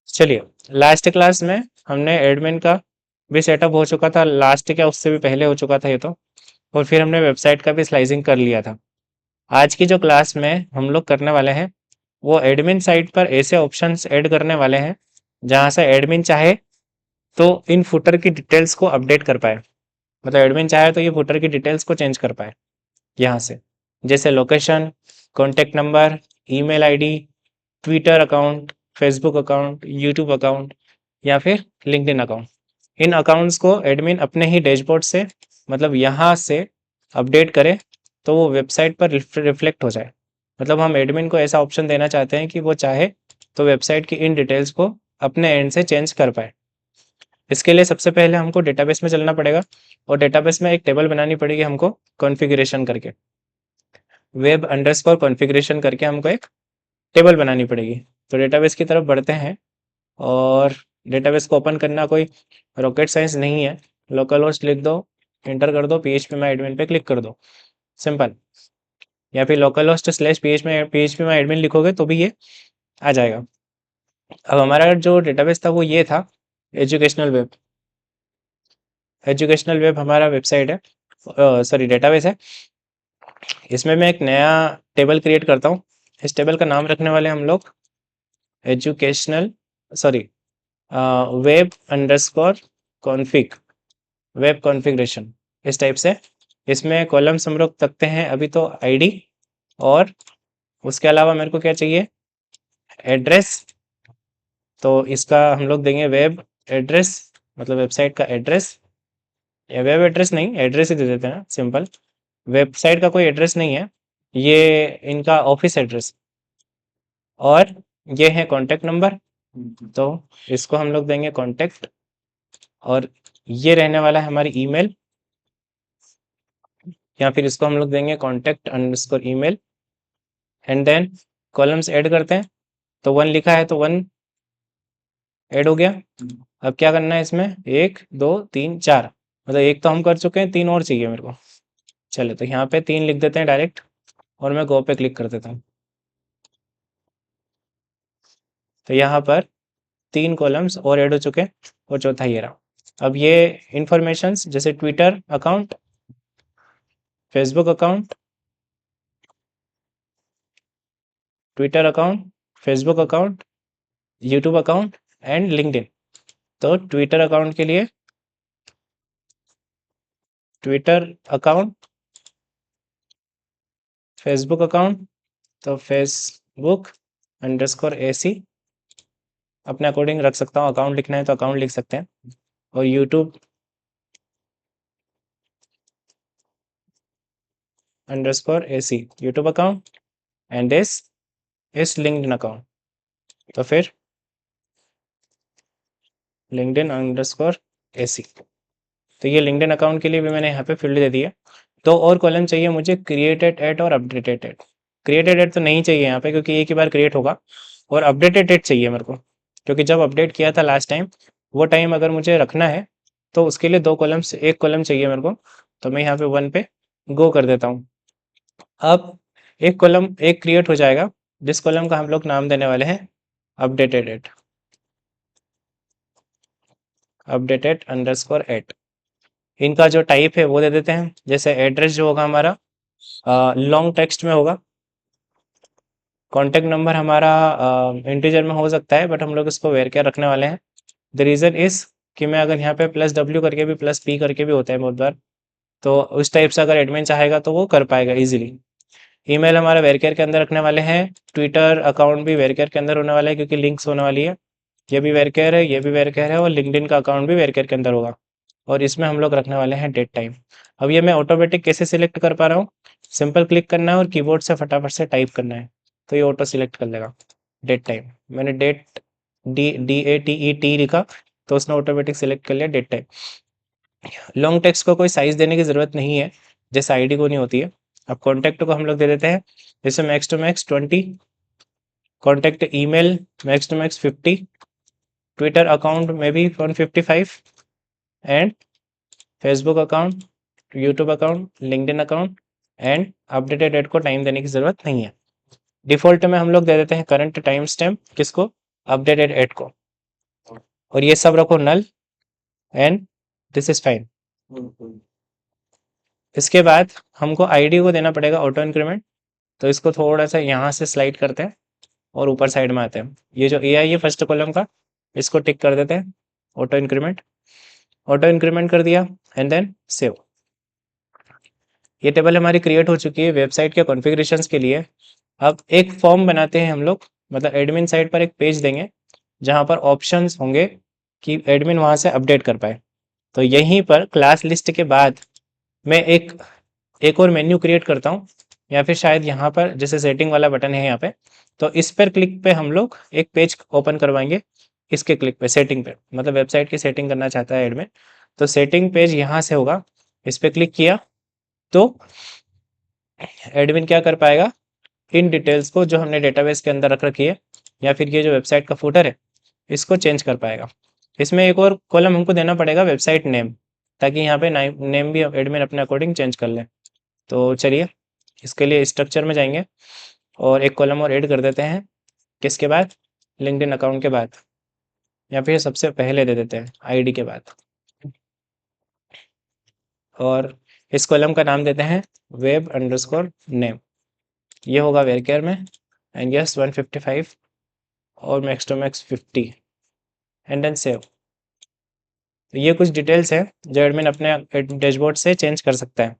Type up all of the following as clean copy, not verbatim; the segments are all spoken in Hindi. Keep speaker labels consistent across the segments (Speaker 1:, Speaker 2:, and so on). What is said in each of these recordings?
Speaker 1: चलिए, लास्ट क्लास में हमने एडमिन का भी सेटअप हो चुका था, लास्ट क्या उससे भी पहले हो चुका था ये तो, और फिर हमने वेबसाइट का भी स्लाइसिंग कर लिया था। आज की जो क्लास में हम लोग करने वाले हैं वो एडमिन साइट पर ऐसे ऑप्शंस ऐड करने वाले हैं जहां से एडमिन चाहे तो इन फुटर की डिटेल्स को अपडेट कर पाए, मतलब एडमिन चाहे तो ये फुटर की डिटेल्स को चेंज कर पाए यहाँ से, जैसे location, contact number, email ID, Twitter account, Facebook account, YouTube account या फिर लिंक्डइन अकाउंट। इन अकाउंट्स को एडमिन अपने ही डैशबोर्ड से, मतलब यहाँ से अपडेट करे तो वो वेबसाइट पर रिफ्लेक्ट हो जाए। मतलब हम एडमिन को ऐसा ऑप्शन देना चाहते हैं कि वो चाहे तो वेबसाइट की इन डिटेल्स को अपने एंड से चेंज कर पाए। इसके लिए सबसे पहले हमको डेटाबेस में चलना पड़ेगा और डेटाबेस में एक टेबल बनानी पड़ेगी हमको कॉन्फ़िगरेशन करके, वेब अंडरस्कोर कॉन्फ़िगरेशन करके हमको एक टेबल बनानी पड़ेगी। तो डेटाबेस की तरफ बढ़ते हैं और डेटाबेस को ओपन करना कोई रॉकेट साइंस नहीं है। लोकल होस्ट लिख दो, एंटर कर दो, PHP माई एडमिन पे क्लिक कर दो, सिंपल। या फिर लोकल होस्ट स्लैश PHP माई एडमिन लिखोगे तो भी ये आ जाएगा। अब हमारा जो डेटाबेस था वो ये था, एजुकेशनल वेब। एजुकेशनल वेब हमारा वेबसाइट है, सॉरी डेटाबेस है। इसमें मैं एक नया टेबल क्रिएट करता हूँ। इस टेबल का नाम रखने वाले हम लोग educational, sorry, web underscore config, web configuration, इस टाइप से। इसमें कॉलम्स हम लोग रखते हैं अभी तो आईडी, और उसके अलावा मेरे को क्या चाहिए, एड्रेस। तो इसका हम लोग देंगे वेब एड्रेस, मतलब वेबसाइट का एड्रेस, या वेब एड्रेस नहीं, एड्रेस ही दे देते हैं सिंपल। वेबसाइट का कोई एड्रेस नहीं है, ये इनका ऑफिस एड्रेस। और ये है कॉन्टैक्ट नंबर, तो इसको हम लोग देंगे कॉन्टैक्ट। और ये रहने वाला है हमारी ईमेल, या फिर इसको हम लोग देंगे contact underscore email. And then columns add करते हैं, तो 1 लिखा है तो 1 ऐड हो गया। अब क्या करना है इसमें, 1 2 3 4, मतलब एक तो हम कर चुके हैं, 3 और चाहिए मेरे को। चलो तो यहाँ पे 3 लिख देते हैं डायरेक्ट, और मैं गो पे क्लिक कर देता हूँ। तो यहाँ पर 3 कॉलम्स और ऐड हो चुके हैं, और चौथा ये रहा। अब ये इंफॉर्मेशंस जैसे Twitter account, Facebook account, Twitter account, Facebook account, YouTube account and LinkedIn. तो ट्विटर अकाउंट के लिए ट्विटर अकाउंट, फेसबुक अकाउंट तो फेसबुक अंडरस्कोर AC, अपने अकॉर्डिंग रख सकता हूँ, अकाउंट लिखना है तो अकाउंट लिख सकते हैं। और YouTube underscore AC, YouTube account, and इस लिंक्डइन अकाउंट, तो फिर लिंक्डइन अंडरस्कोर AC। तो ये लिंक्डइन अकाउंट के लिए भी मैंने यहाँ पे फील्ड दे दिया। तो और कॉलम चाहिए मुझे क्रिएटेड एट और अपडेटेड एट। क्रिएटेड एट तो नहीं चाहिए यहाँ पे क्योंकि एक ही बार क्रिएट होगा, और अपडेटेड एट चाहिए मेरे को, क्योंकि जब अपडेट किया था लास्ट टाइम वो टाइम अगर मुझे रखना है तो उसके लिए 2 कॉलम्स, एक कॉलम चाहिए मेरे को। तो मैं यहाँ पे 1 पे गो कर देता हूँ। अब एक कॉलम एक क्रिएट हो जाएगा जिस कॉलम का हम लोग नाम देने वाले हैं updated at, updated underscore at. इनका जो टाइप है वो दे देते हैं, जैसे एड्रेस जो होगा हमारा लॉन्ग टेक्स्ट में होगा, कॉन्टैक्ट नंबर हमारा इंटीजर में हो सकता है बट हम लोग इसको वेर केयर रखने वाले हैं। द रीज़न इज कि मैं अगर यहाँ पे +W करके भी +P करके भी होता है बहुत बार, तो उस टाइप से अगर एडमिन चाहेगा तो वो कर पाएगा इजीली। ईमेल हमारा वेर केयर के अंदर रखने वाले हैं, ट्विटर अकाउंट भी वेर केयर के अंदर होने वाला है क्योंकि लिंक्स होने वाली है, ये भी वेर केयर है, ये भी वेर केयर है, और लिंक्डइन का अकाउंट भी वेर केयर के अंदर होगा। और इसमें हम लोग रखने वाले हैं डेट टाइम। अब ये मैं ऑटोमेटिक कैसे सिलेक्ट कर पा रहा हूँ, सिंपल क्लिक करना है और कीबोर्ड से फटाफट से टाइप करना है, तो ये ऑटो सिलेक्ट कर लेगा डेट टाइम। मैंने डेट DATET लिखा तो उसने ऑटोमेटिक सिलेक्ट कर लिया डेट टाइम। लॉन्ग टेक्स्ट को कोई साइज देने की ज़रूरत नहीं है, जैसे आईडी को नहीं होती है। अब कॉन्टैक्ट को हम लोग दे देते हैं, जैसे max to max 20, contact email max to max 50, Twitter account में भी 155, and Facebook account, YouTube account, LinkedIn account and updated date को टाइम देने की ज़रूरत नहीं है। डिफ़ॉल्ट में हम लोग दे देते हैं करंट टाइम स्टैम्प किसको, अपडेटेड एट को, और ये सब रखो null and this is fine. इसके बाद हमको आईडी को देना पड़ेगा ऑटो इंक्रीमेंट, तो इसको थोड़ा सा यहाँ से स्लाइड करते हैं और ऊपर साइड में आते हैं। ये जो ए आई है फर्स्ट कॉलम का, इसको टिक कर देते हैं, ऑटो इंक्रीमेंट कर दिया एंड देन सेव। ये टेबल हमारी क्रिएट हो चुकी है वेबसाइट के कॉन्फ़िगरेशंस के लिए। अब एक फॉर्म बनाते हैं हम लोग, मतलब एडमिन साइड पर एक पेज देंगे जहाँ पर ऑप्शंस होंगे कि एडमिन वहाँ से अपडेट कर पाए। तो यहीं पर क्लास लिस्ट के बाद मैं एक और मेन्यू क्रिएट करता हूँ, या फिर शायद यहाँ पर जैसे सेटिंग वाला बटन है यहाँ पे, तो इस पर क्लिक पे हम लोग एक पेज ओपन करवाएंगे। इसके क्लिक पे सेटिंग पे, मतलब वेबसाइट की सेटिंग करना चाहता है एडमिन, तो सेटिंग पेज यहाँ से होगा। इस पर क्लिक किया तो एडमिन क्या कर पाएगा, इन डिटेल्स को जो हमने डेटाबेस के अंदर रख रखी है, या फिर ये जो वेबसाइट का फूटर है, इसको चेंज कर पाएगा। इसमें एक और कॉलम हमको देना पड़ेगा वेबसाइट नेम, ताकि यहाँ पे नेम भी एडमिन अपने अकॉर्डिंग चेंज कर ले। तो चलिए इसके लिए स्ट्रक्चर में जाएंगे और एक कॉलम और ऐड कर देते हैं। किसके बाद, लिंक्डइन अकाउंट के बाद, या फिर सबसे पहले दे देते हैं आईडी के बाद, और इस कॉलम का नाम देते हैं वेब अंडरस्कोर नेम। ये होगा वेरकेयर में, एंड यस 155 और max to max 50 and then save. तो ये कुछ डिटेल्स हैं जो एडमिन अपने डैशबोर्ड से चेंज कर सकता है।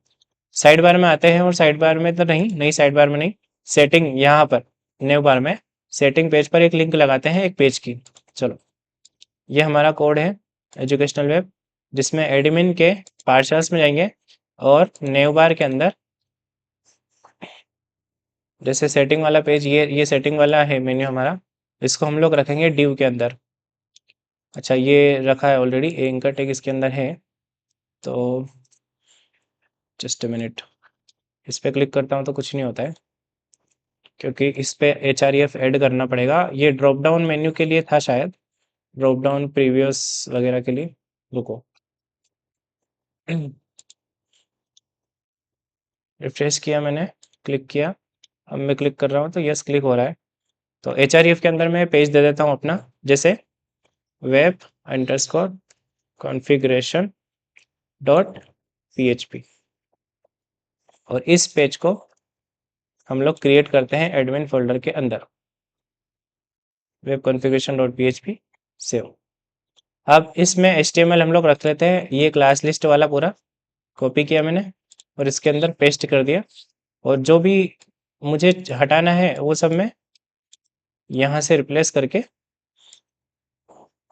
Speaker 1: साइड बार में आते हैं, और साइड बार में तो नहीं साइड बार में नहीं, सेटिंग यहाँ पर न्यू बार में सेटिंग पेज पर एक लिंक लगाते हैं एक पेज की। चलो ये हमारा कोड है एजुकेशनल वेब, जिसमें एडमिन के पार्शल्स में जाएंगे और न्यू बार के अंदर जैसे सेटिंग वाला पेज, ये सेटिंग वाला है मेन्यू हमारा, इसको हम लोग रखेंगे डिव के अंदर। अच्छा ये रखा है ऑलरेडी, एंकर टैग इसके अंदर है, तो जस्ट अ मिनट, इस पर क्लिक करता हूँ तो कुछ नहीं होता है, क्योंकि इस पे href ऐड करना पड़ेगा। ये ड्रॉप डाउन मेन्यू के लिए था शायद, ड्रॉप डाउन प्रीवियस वगैरह के लिए, रुको रिफ्रेश किया मैंने, क्लिक किया, अब मैं क्लिक कर रहा हूँ तो यस क्लिक हो रहा है। तो href के अंदर मैं पेज दे देता हूँ अपना, जैसे web underscore configuration dot php, और इस पेज को हम लोग क्रिएट करते हैं एडमिन फोल्डर के अंदर, web configuration dot php save. अब इसमें HTML हम लोग रख लेते हैं, ये क्लास लिस्ट वाला पूरा कॉपी किया मैंने और इसके अंदर पेस्ट कर दिया, और जो भी मुझे हटाना है वो सब मैं यहाँ से रिप्लेस करके,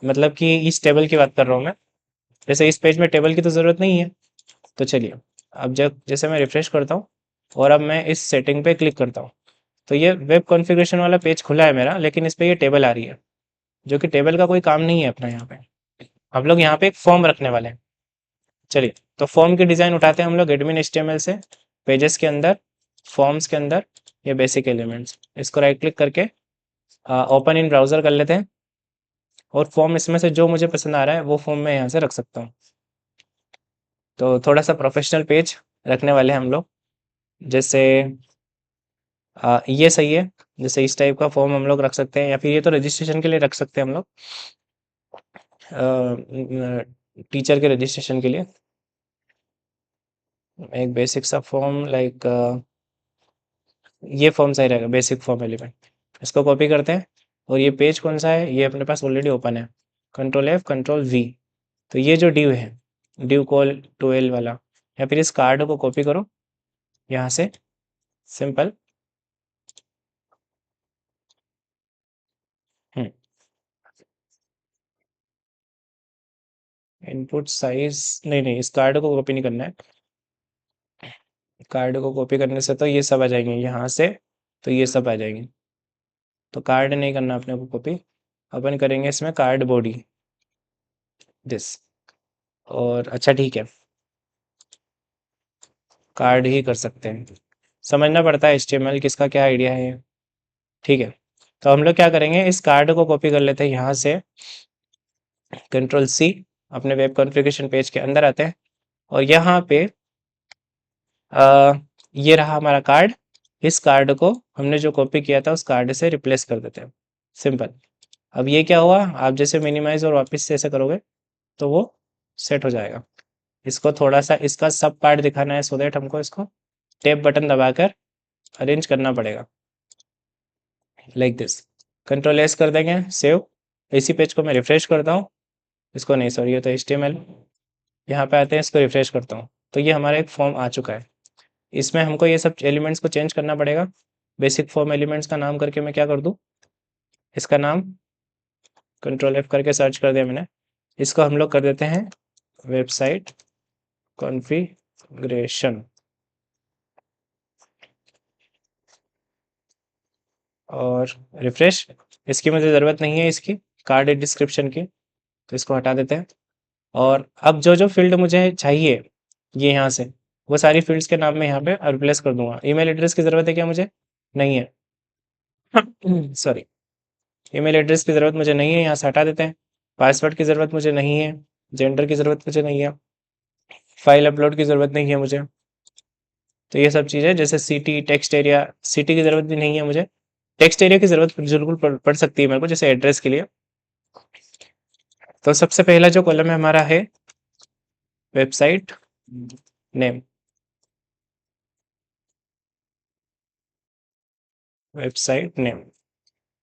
Speaker 1: मतलब कि इस टेबल की बात कर रहा हूँ मैं, जैसे इस पेज में टेबल की तो ज़रूरत नहीं है। तो चलिए अब जब जैसे मैं रिफ्रेश करता हूँ और अब मैं इस सेटिंग पे क्लिक करता हूँ, तो ये वेब कॉन्फ़िगरेशन वाला पेज खुला है मेरा, लेकिन इस पर ये टेबल आ रही है, जो कि टेबल का कोई काम नहीं है अपना यहाँ पे। हम लोग यहाँ पे एक फॉर्म रखने वाले हैं। चलिए तो फॉर्म की डिज़ाइन उठाते हैं हम लोग एडमिन HTML से, पेजेस के अंदर, फॉर्म्स के अंदर, ये बेसिक एलिमेंट्स, इसको राइट क्लिक करके ओपन इन ब्राउज़र कर लेते हैं, और फॉर्म इसमें से जो मुझे पसंद आ रहा है वो फॉर्म मैं यहाँ से रख सकता हूँ। तो थोड़ा सा प्रोफेशनल पेज रखने वाले हैं हम लोग, जैसे ये सही है, जैसे इस टाइप का फॉर्म हम लोग रख सकते हैं, या फिर ये तो रजिस्ट्रेशन के लिए रख सकते हैं हम लोग, टीचर के रजिस्ट्रेशन के लिए एक बेसिक सा फॉर्म, लाइक ये फॉर्म सही रहेगा, बेसिक फॉर्म एलिमेंट। इसको कॉपी करते हैं, और ये पेज कौन सा है, ये अपने पास ऑलरेडी ओपन है, Ctrl+F Ctrl+V। तो ये जो डिव है, डिव कॉल 12 वाला, या फिर इस कार्ड को कॉपी करो यहाँ से, सिंपल। इनपुट साइज नहीं, इस कार्ड को कॉपी नहीं करना है, कार्ड को कॉपी करने से तो ये सब आ जाएंगे यहाँ से, तो ये सब आ जाएंगे, तो कार्ड नहीं करना अपने को कॉपी, अपन करेंगे इसमें कार्ड बॉडी दिस, और अच्छा ठीक है, कार्ड ही कर सकते हैं, समझना पड़ता है HTML किसका क्या आइडिया है, ठीक है। तो हम लोग क्या करेंगे, इस कार्ड को कॉपी कर लेते हैं यहाँ से, Ctrl+C, अपने वेब कॉन्फ़िगरेशन पेज के अंदर आते हैं, और यहाँ पे ये रहा हमारा कार्ड, इस कार्ड को हमने जो कॉपी किया था उस कार्ड से रिप्लेस कर देते हैं, सिंपल। अब ये क्या हुआ, आप जैसे मिनिमाइज़ और वापस से ऐसे करोगे तो वो सेट हो जाएगा। इसको थोड़ा-सा इसका सब पार्ट दिखाना है, सो दैट हमको इसको टैब बटन दबाकर अरेंज करना पड़ेगा, लाइक दिस। कंट्रोल एस कर देंगे, सेव। इसी पेज को मैं रिफ्रेश करता हूँ, इसको नहीं, सॉरी, ये तो HTML। यहाँ पे आते हैं, इसको रिफ्रेश करता हूँ, तो ये हमारा एक फॉर्म आ चुका है। इसमें हमको ये सब एलिमेंट्स को चेंज करना पड़ेगा। बेसिक फॉर्म एलिमेंट्स का नाम करके मैं क्या कर दूँ, इसका नाम कंट्रोल F करके सर्च कर दिया मैंने। इसको हम लोग कर देते हैं वेबसाइट कॉन्फ़िगरेशन, और रिफ्रेश। इसकी मुझे ज़रूरत नहीं है, इसकी कार्ड डिस्क्रिप्शन की, तो इसको हटा देते हैं। और अब जो जो फील्ड मुझे चाहिए ये यहाँ से, वो सारी फील्ड्स के नाम में यहाँ पे रिप्लेस कर दूंगा। ईमेल एड्रेस की ज़रूरत है क्या मुझे? नहीं है, सॉरी, ईमेल एड्रेस की ज़रूरत मुझे नहीं है, यहाँ से हटा देते हैं। पासवर्ड की ज़रूरत मुझे नहीं है, जेंडर की ज़रूरत मुझे नहीं है, फाइल अपलोड की ज़रूरत नहीं है मुझे। तो ये सब चीज़ें, जैसे सिटी, टेक्स्ट एरिया, सिटी की ज़रूरत भी नहीं है मुझे। टेक्स्ट एरिया की ज़रूरत बिल्कुल पड़ सकती है मेरे को, जैसे एड्रेस के लिए। तो सबसे पहला जो कॉलम है हमारा है वेबसाइट नेम। वेबसाइट नेम,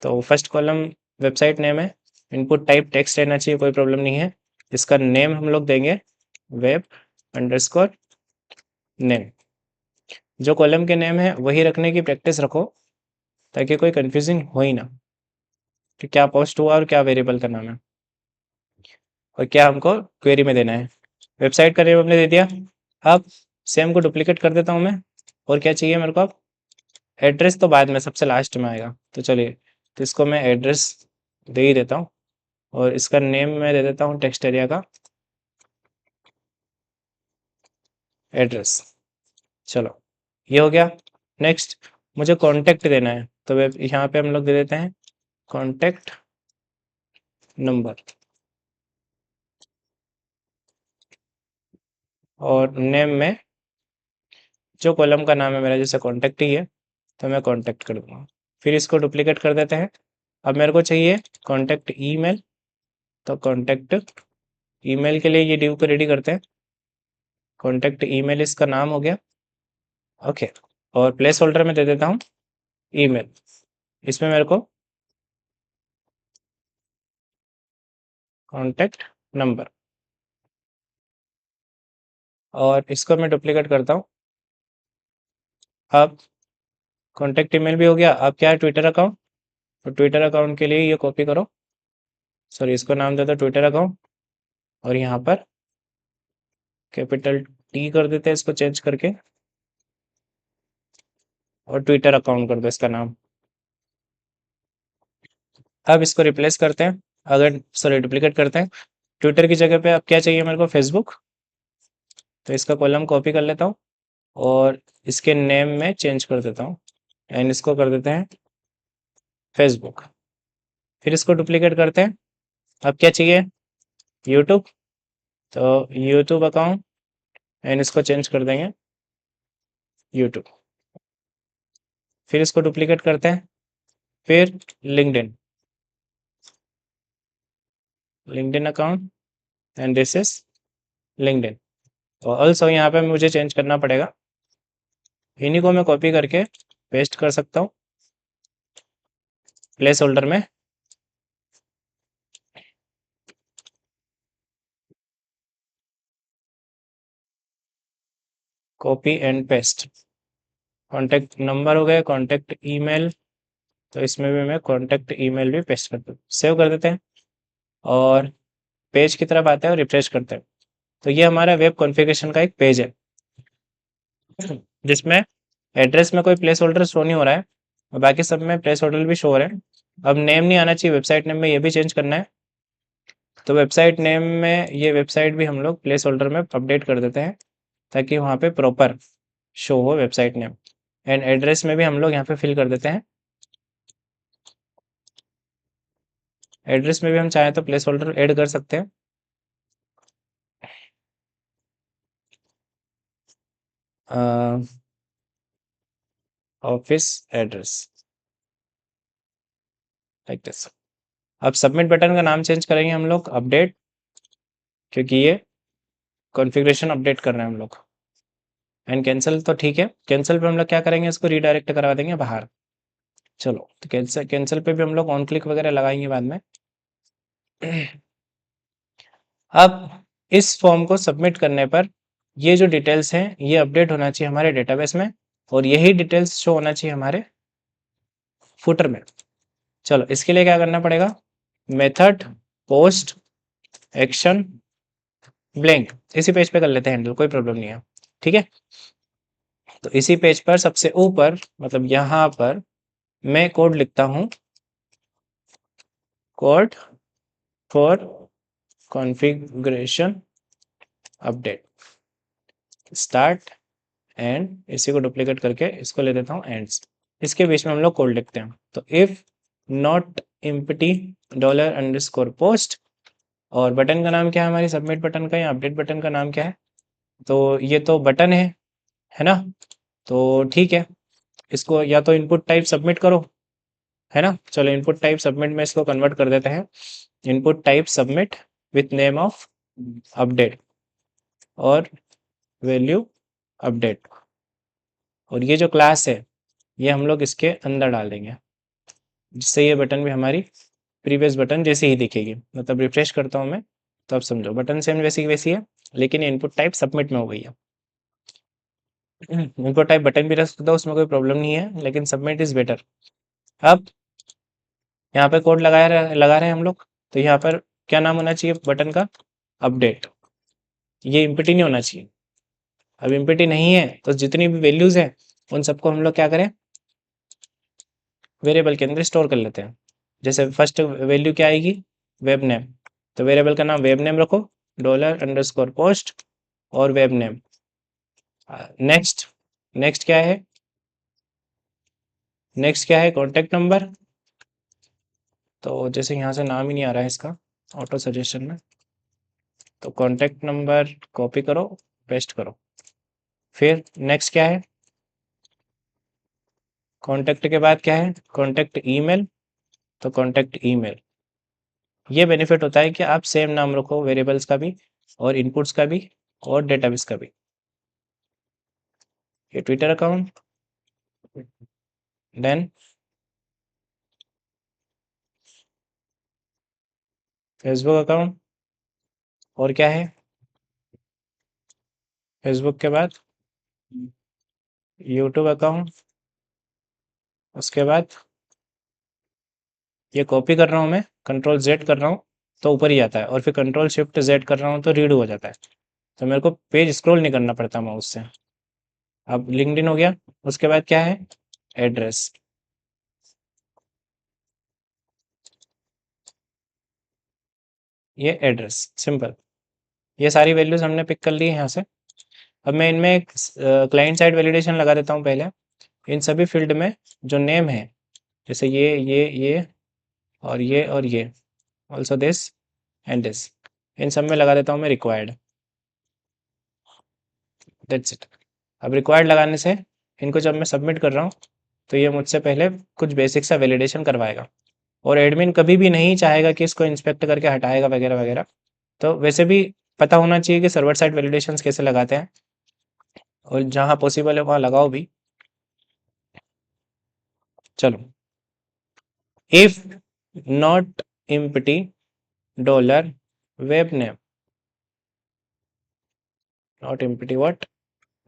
Speaker 1: तो फर्स्ट कॉलम वेबसाइट नेम है। इनपुट टाइप टेक्स्ट रहना चाहिए, कोई प्रॉब्लम नहीं है। इसका नेम हम लोग देंगे वेब अंडरस्कोर नेम। जो कॉलम के नेम है वही रखने की प्रैक्टिस रखो, ताकि कोई कंफ्यूजिंग हो ही ना कि क्या पोस्ट हुआ और क्या वेरिएबल का नाम है और क्या हमको क्वेरी में देना है। वेबसाइट का नेम हमने दे दिया। अब सेम को डुप्लीकेट कर देता हूँ मैं। और क्या चाहिए मेरे को अब? एड्रेस तो बाद में, सबसे लास्ट में आएगा, तो चलिए, तो इसको मैं एड्रेस दे ही देता हूँ। और इसका नेम मैं दे देता हूँ टेक्स्ट एरिया का एड्रेस। चलो, ये हो गया। नेक्स्ट मुझे कॉन्टैक्ट देना है, तो यहाँ पे हम लोग दे देते हैं कॉन्टैक्ट नंबर। और नेम में जो कॉलम का नाम है मेरा, जैसे कॉन्टैक्ट ही है, तो मैं कॉन्टैक्ट कर दूंगा। फिर इसको डुप्लीकेट कर देते हैं। अब मेरे को चाहिए कॉन्टैक्ट ईमेल, तो कॉन्टैक्ट ईमेल के लिए ये डिव को रेडी करते हैं। कॉन्टैक्ट ईमेल इसका नाम हो गया, ओके। और प्लेस होल्डर में दे देता हूँ ईमेल। इसमें मेरे को कॉन्टैक्ट नंबर, और इसको मैं डुप्लीकेट करता हूँ। अब कॉन्टैक्ट ईमेल भी हो गया। अब क्या है, ट्विटर अकाउंट। तो ट्विटर अकाउंट के लिए ये कॉपी करो, सॉरी, इसको नाम दे दो ट्विटर अकाउंट। और यहाँ पर कैपिटल टी कर देते हैं इसको चेंज करके, और ट्विटर अकाउंट कर दो इसका नाम। अब इसको रिप्लेस करते हैं, अगर, सॉरी, डुप्लीकेट करते हैं। ट्विटर की जगह पे अब क्या चाहिए मेरे को, फेसबुक। तो इसका कॉलम कॉपी कर लेता हूँ और इसके नेम में चेंज कर देता हूँ, एंड इसको कर देते हैं फेसबुक। फिर इसको डुप्लीकेट करते हैं। अब क्या चाहिए, यूट्यूब। तो यूट्यूब अकाउंट, एंड इसको चेंज कर देंगे यूट्यूब। फिर इसको डुप्लीकेट करते हैं। फिर LinkedIn, LinkedIn account, and this is LinkedIn. और ऑल्सो यहाँ पे मुझे चेंज करना पड़ेगा, इन्हीं को मैं कॉपी करके पेस्ट कर सकता हूँ प्लेस होल्डर में। Copy and paste. Contact number हो गए, कॉन्टैक्ट ईमेल, तो इसमें भी मैं कॉन्टैक्ट ईमेल भी पेस्ट कर दूँ। सेव कर देते हैं और पेज की तरफ आते हैं और रिफ्रेश करते हैं। तो ये हमारा वेब कॉन्फ़िगरेशन का एक पेज है, जिसमें एड्रेस में कोई प्लेस होल्डर शो नहीं हो रहा है, और बाकी सब में प्लेस होल्डर भी शो हो रहे हैं। अब नेम नहीं आना चाहिए, वेबसाइट नेम में ये भी चेंज करना है। तो वेबसाइट नेम में ये वेबसाइट भी हम लोग प्लेस होल्डर में अपडेट कर देते हैं, ताकि वहाँ पे प्रॉपर शो हो वेबसाइट नेम। एंड एड्रेस में भी हम लोग यहाँ पे फिल कर देते हैं। एड्रेस में भी हम चाहें तो प्लेस होल्डर ऐड कर सकते हैं। Office address like this. अब सबमिट बटन का नाम चेंज करेंगे हम लोग अपडेट, क्योंकि ये कॉन्फ़िगरेशन अपडेट कर रहे हैं हम लोग। एंड कैंसिल तो ठीक है, कैंसिल पे हम लोग क्या करेंगे, इसको रीडायरेक्ट करवा देंगे बाहर। चलो तो कैंसिल कैंसिल पे भी हम लोग ऑन क्लिक वगैरह लगाएंगे बाद में। अब इस फॉर्म को सबमिट करने पर ये जो डिटेल्स हैं ये अपडेट होना चाहिए हमारे डेटाबेस में, और यही डिटेल्स शो होना चाहिए हमारे फुटर में। चलो इसके लिए क्या करना पड़ेगा, मेथड पोस्ट एक्शन ब्लैंक, इसी पेज पे कर लेते हैं हैंडल, कोई प्रॉब्लम नहीं है, ठीक है। तो इसी पेज पर सबसे ऊपर मतलब यहाँ पर मैं कोड लिखता हूँ, code for configuration update start and, इसी को डुप्लीकेट करके इसको ले देता हूँ एंड्स, इसके बीच में हम लोग कोड लिखते हैं। तो if not empty dollar underscore post, और बटन का नाम क्या है हमारी सबमिट बटन का या अपडेट बटन का नाम क्या है, तो ये तो बटन है ना, तो ठीक है, इसको या तो इनपुट टाइप सबमिट करो, है ना। चलो इनपुट टाइप सबमिट में इसको कन्वर्ट कर देते हैं, input type submit with name of update और वैल्यू अपडेट, और ये जो क्लास है ये हम लोग इसके अंदर डाल देंगे, जिससे ये बटन भी हमारी प्रीवियस बटन जैसी ही दिखेगी। मतलब रिफ्रेश करता हूँ मैं तो अब समझो बटन सेम वैसी की वैसी है, लेकिन इनपुट टाइप सबमिट में हो गई है। इनपुट टाइप बटन भी रख सकता हूँ, उसमें कोई प्रॉब्लम नहीं है, लेकिन सबमिट इज बेटर। अब यहाँ पे कोड लगा रहे हैं हम लोग, तो यहाँ पर क्या नाम होना चाहिए बटन का, अपडेट। ये इम्पिटी नहीं होना चाहिए। अब इम्पिटी नहीं है तो जितनी भी वैल्यूज है उन सबको हम लोग क्या करें, वेरिएबल के अंदर स्टोर कर लेते हैं। जैसे फर्स्ट वैल्यू क्या आएगी, वेब नेम, तो वेरिएबल का नाम वेब नेम रखो, डॉलर अंडरस्कोर पोस्ट और वेब नेम। नेक्स्ट नेक्स्ट क्या है, नेक्स्ट क्या है, कॉन्टैक्ट नंबर, तो जैसे यहाँ से नाम ही नहीं आ रहा है इसका ऑटो सजेशन में, तो कॉन्टैक्ट नंबर कॉपी करो पेस्ट करो। फिर नेक्स्ट क्या है, कॉन्टैक्ट के बाद क्या है, कॉन्टैक्ट ईमेल, तो कॉन्टैक्ट ईमेल। ये बेनिफिट होता है कि आप सेम नाम रखो वेरिएबल्स का भी और इनपुट्स का भी और डेटाबेस का भी। ये Twitter account, then Facebook account, और क्या है, फेसबुक के बाद यूट्यूब अकाउंट, उसके बाद ये कॉपी कर रहा हूँ मैं, कंट्रोल जेड कर रहा हूँ तो ऊपर ही आता है, और फिर कंट्रोल शिफ्ट जेड कर रहा हूँ तो रीड हो जाता है, तो मेरे को पेज स्क्रॉल नहीं करना पड़ता माउस से। अब लिंक्डइन हो गया, उसके बाद क्या है, एड्रेस, ये एड्रेस सिंपल। ये सारी वैल्यूज हमने पिक कर ली है यहाँ से। अब मैं इनमें एक क्लाइंट साइड वैलिडेशन लगा देता हूँ पहले। इन सभी फील्ड में जो नेम है, जैसे ये और ये ऑल्सो दिस एंड दिस, इन सब में लगा देता हूँ मैं रिक्वायर्ड, दैट्स इट। अब रिक्वायर्ड लगाने से इनको जब मैं सबमिट कर रहा हूँ तो ये मुझसे पहले कुछ बेसिक सा वैलिडेशन करवाएगा, और एडमिन कभी भी नहीं चाहेगा कि इसको इंस्पेक्ट करके हटाएगा वगैरह वगैरह। तो वैसे भी पता होना चाहिए कि सर्वर साइड वैलिडेशंस कैसे लगाते हैं, और जहाँ पॉसिबल है वहाँ लगाओ भी। चलो, if not empty dollar web name, not empty what,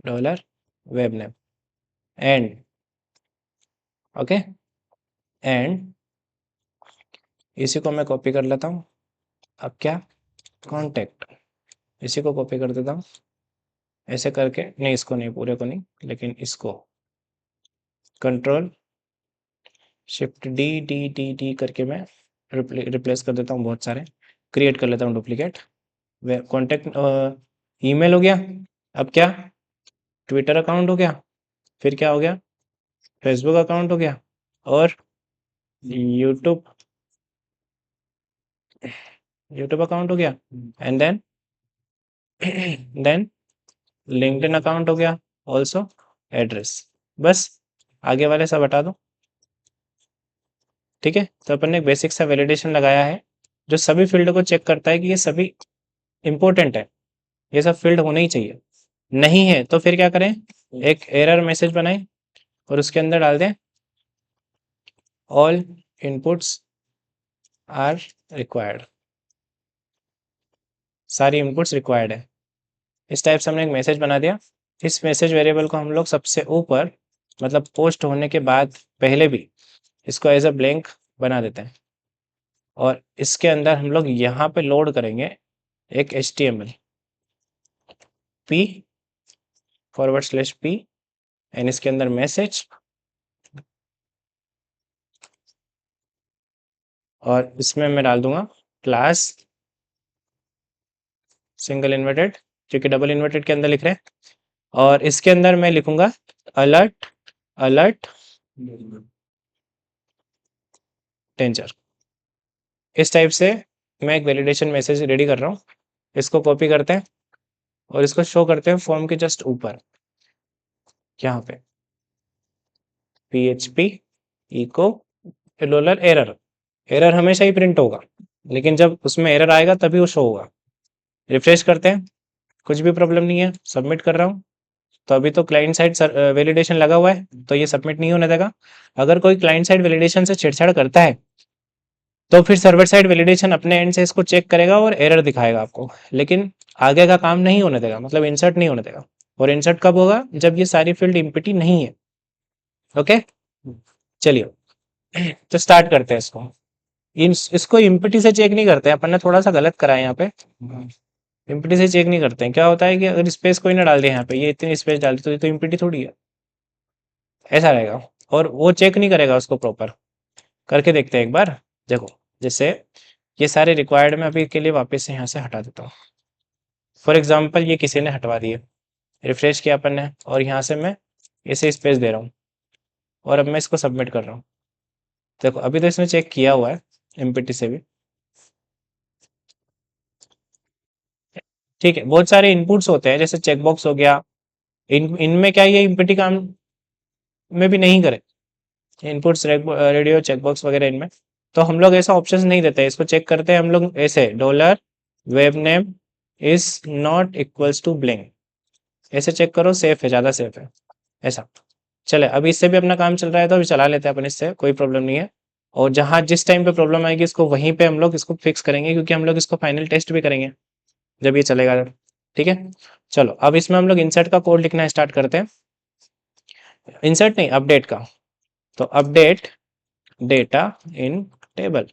Speaker 1: dollar web name and, okay, and इसी को मैं कॉपी कर लेता हूँ। अब क्या, कॉन्टेक्ट, इसी को कॉपी कर देता हूँ ऐसे करके, नहीं इसको नहीं, पूरे को नहीं, लेकिन इसको control shift D D D D करके मैं रिप्लेस कर देता हूँ, बहुत सारे क्रिएट कर लेता हूँ डुप्लीकेट। वे कॉन्टेक्ट ईमेल हो गया, अब क्या, ट्विटर अकाउंट हो गया, फिर क्या हो गया, फेसबुक अकाउंट हो गया, और यूट्यूब यूट्यूब अकाउंट हो गया, and then then LinkedIn account हो गया, ऑल्सो एड्रेस। बस आगे वाले सब हटा दो। ठीक है, तो अपन ने एक बेसिक सा वैलिडेशन लगाया है जो सभी फील्ड को चेक करता है कि ये सभी इंपॉर्टेंट है, ये सब फील्ड होने ही चाहिए। नहीं है तो फिर क्या करें, एक एरर मैसेज बनाएं और उसके अंदर डाल दें ऑल इनपुट्स आर रिक्वायर्ड, सारी इनपुट्स रिक्वायर्ड है। इस टाइप से हमने एक मैसेज बना दिया। इस मैसेज वेरिएबल को हम लोग सबसे ऊपर, मतलब पोस्ट होने के बाद पहले भी इसको एज अ ब्लैंक बना देते हैं और इसके अंदर हम लोग यहाँ पे लोड करेंगे एक HTML p /p एंड इसके अंदर मैसेज, और इसमें मैं डाल दूंगा क्लास सिंगल इन्वर्टेड, क्योंकि डबल इन्वर्टेड के अंदर लिख रहे हैं, और इसके अंदर मैं लिखूंगा अलर्ट अलर्ट डेंजर। इस टाइप से मैं एक वैलिडेशन मैसेज रेडी कर रहा हूँ। इसको कॉपी करते हैं और इसको शो करते हैं फॉर्म के जस्ट ऊपर, यहाँ पे PHP echo dollar error. Error हमेशा ही प्रिंट होगा, लेकिन जब उसमें एरर आएगा तभी वो शो होगा। रिफ्रेश करते हैं, कुछ भी प्रॉब्लम नहीं है, सबमिट कर रहा हूँ। तो अभी तो क्लाइंट साइड वैलिडेशन लगा हुआ है, तो ये सबमिट नहीं होने देगा। अगर कोई क्लाइंट साइड वैलिडेशन से छेड़छाड़ करता है तो फिर सर्वर साइड वैलिडेशन अपने एंड से इसको चेक करेगा और एरर दिखाएगा आपको, लेकिन आगे का काम नहीं होने देगा, मतलब इंसर्ट नहीं होने देगा। और इंसर्ट कब होगा, जब ये सारी फील्ड इम्पिटी नहीं है। ओके, चलिए तो स्टार्ट करते हैं इसको। इसको इम्पिटी से चेक नहीं करते हैं, अपन ने थोड़ा सा गलत करा है यहाँ पे। इम्पिटी से चेक नहीं करते हैं। क्या होता है कि अगर स्पेस कोई ना डाल दे यहाँ पे, ये इतनी स्पेस डाल दी तो ये तो इम्पिटी थोड़ी है, ऐसा रहेगा। और वो चेक नहीं करेगा उसको प्रॉपर। करके देखते हैं एक बार, देखो। जैसे ये सारे रिक्वायर्ड मैं अभी के लिए वापस से यहाँ से हटा देता हूँ। फॉर एग्जाम्पल ये किसी ने हटवा दिए, रिफ्रेश किया अपन ने, और यहाँ से मैं इसे स्पेस दे रहा हूँ और अब मैं इसको सबमिट कर रहा हूँ। देखो अभी तो इसने चेक किया हुआ है एमपीटी से भी। ठीक है, बहुत सारे इनपुट्स होते हैं, जैसे चेकबॉक्स हो गया, इनमें क्या ये एमपीटी काम में भी नहीं करे, इनपुट्स रेडियो चेकबॉक्स वगैरह इनमें। तो हम लोग ऐसा ऑप्शन नहीं देते, इसको चेक करते हैं हम लोग ऐसे dollar web name is not equals to blank, ऐसे चेक करो, सेफ है, ज़्यादा सेफ है ऐसा। चले, अभी इससे भी अपना काम चल रहा है तो अभी चला लेते हैं अपन, इससे कोई प्रॉब्लम नहीं है। और जहाँ जिस टाइम पे प्रॉब्लम आएगी इसको वहीं पे हम लोग इसको फिक्स करेंगे, क्योंकि हम लोग इसको फाइनल टेस्ट भी करेंगे जब ये चलेगा तब। ठीक है, चलो अब इसमें हम लोग इंसर्ट का कोड लिखना स्टार्ट करते हैं। इंसर्ट नहीं, अपडेट का। तो अपडेट डेटा इन टेबल,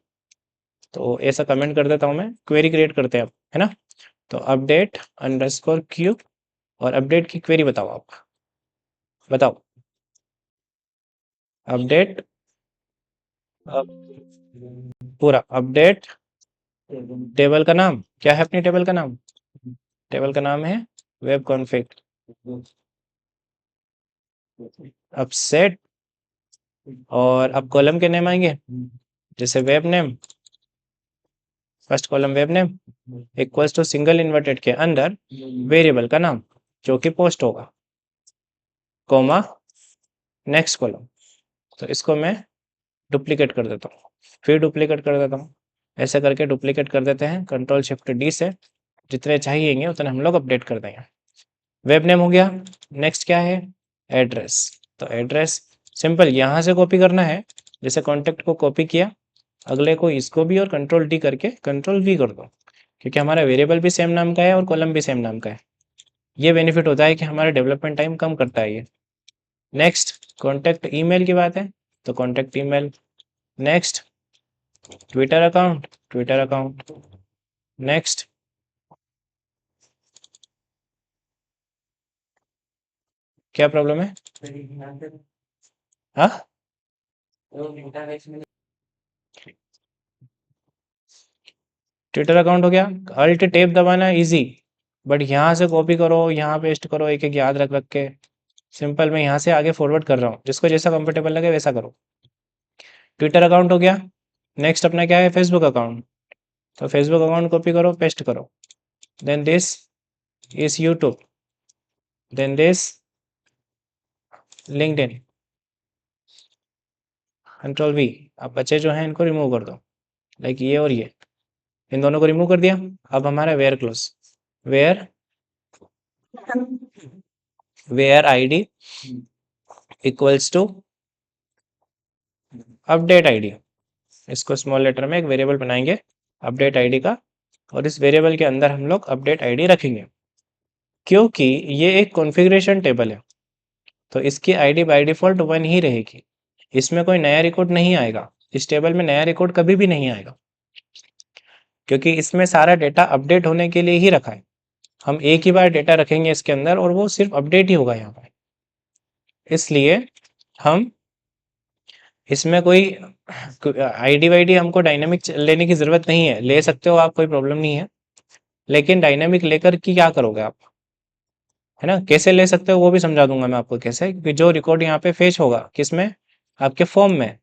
Speaker 1: तो ऐसा कमेंट कर देता हूँ मैं, क्वेरी क्रिएट करते हैं अब, है ना। तो अपडेट अंडरस्कोर क्यू, और अपडेट की क्वेरी बताओ आप, बताओ अपडेट, पूरा अपडेट। टेबल का नाम क्या है, अपनी टेबल का नाम, टेबल का नाम है वेब कॉन्फ़िग। अब सेट, और अब कॉलम के नेम आएंगे, जैसे web name, first column web name equals to single inverted के अंदर वेरिएबल का नाम जो कि पोस्ट होगा, कोमा नेक्स्ट कॉलम। तो इसको मैं डुप्लीकेट कर देता हूँ, फिर डुप्लीकेट कर देता हूँ, ऐसे करके डुप्लीकेट कर देते हैं कंट्रोल शिफ्ट डी से। जितने चाहिएंगे उतने हम लोग अपडेट कर देंगे। वेब नेम हो गया, नेक्स्ट क्या है, एड्रेस। तो एड्रेस सिंपल यहाँ से कॉपी करना है, जैसे कॉन्टेक्ट को कॉपी किया, अगले को इसको भी और कंट्रोल डी करके कंट्रोल वी कर दो, क्योंकि हमारा वेरिएबल भी सेम नाम का है और कॉलम भी सेम नाम का है। ये बेनिफिट होता है कि हमारा डेवलपमेंट टाइम कम करता है ये। नेक्स्ट कॉन्टैक्ट ईमेल की बात है, तो contact email. Next Twitter account, Twitter account. Next क्या प्रॉब्लम है, हाँ ट्विटर अकाउंट हो गया। अल्ट टेप दबाना इजी, बट यहाँ से कॉपी करो, यहाँ पेस्ट करो, एक एक याद रख रख के। सिंपल मैं यहाँ से आगे फॉरवर्ड कर रहा हूँ, जिसको जैसा कंफर्टेबल लगे वैसा करो। ट्विटर अकाउंट हो गया। नेक्स्ट अपना क्या है, फेसबुक अकाउंट। तो फेसबुक अकाउंट कॉपी करो, पेस्ट करो। Then this is YouTube, then this LinkedIn, control V। अब बच्चे जो हैं इनको रिमूव कर दो, लाइक ये और ये, इन दोनों को रिमूव कर दिया। अब हमारा where close, where ID equals to update ID। इसको स्मॉल लेटर में एक वेरिएबल बनाएंगे अपडेट ID का, और इस वेरिएबल के अंदर हम लोग अपडेट ID रखेंगे। क्योंकि ये एक कॉन्फ़िगरेशन टेबल है तो इसकी ID बाय डिफ़ॉल्ट 1 ही रहेगी, इसमें कोई नया रिकॉर्ड नहीं आएगा, इस टेबल में नया रिकॉर्ड कभी भी नहीं आएगा, क्योंकि इसमें सारा डेटा अपडेट होने के लिए ही रखा है। हम एक ही बार डेटा रखेंगे इसके अंदर और वो सिर्फ अपडेट ही होगा यहाँ पर, इसलिए हम इसमें कोई ID वाईडी हमको डायनेमिक लेने की ज़रूरत नहीं है। ले सकते हो आप, कोई प्रॉब्लम नहीं है, लेकिन डायनेमिक लेकर की क्या करोगे आप, है ना? कैसे ले सकते हो वो भी समझा दूंगा मैं आपको कैसे, कि जो रिकॉर्ड यहाँ पे फेच होगा किसमें, आपके फॉर्म में,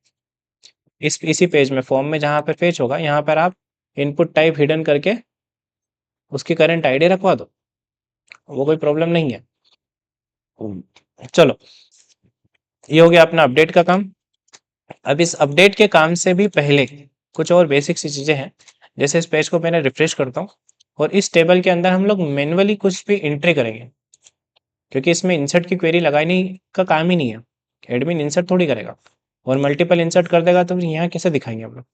Speaker 1: इसी पेज में फॉर्म में जहाँ पे फेच होगा, यहाँ पर आप इनपुट टाइप हिडन करके उसकी करंट ID रखवा दो, वो कोई प्रॉब्लम नहीं है। चलो, ये हो गया अपना अपडेट का काम। अब इस अपडेट के काम से भी पहले कुछ और बेसिक सी चीज़ें हैं, जैसे इस पेज को मैंने रिफ्रेश करता हूँ और इस टेबल के अंदर हम लोग मैन्युअली कुछ भी एंट्री करेंगे, क्योंकि इसमें इंसर्ट की क्वेरी लगाने का काम ही नहीं है, एडमिन इंसर्ट थोड़ी करेगा, और मल्टीपल इंसर्ट कर देगा तो यहाँ कैसे दिखाएंगे हम लोग।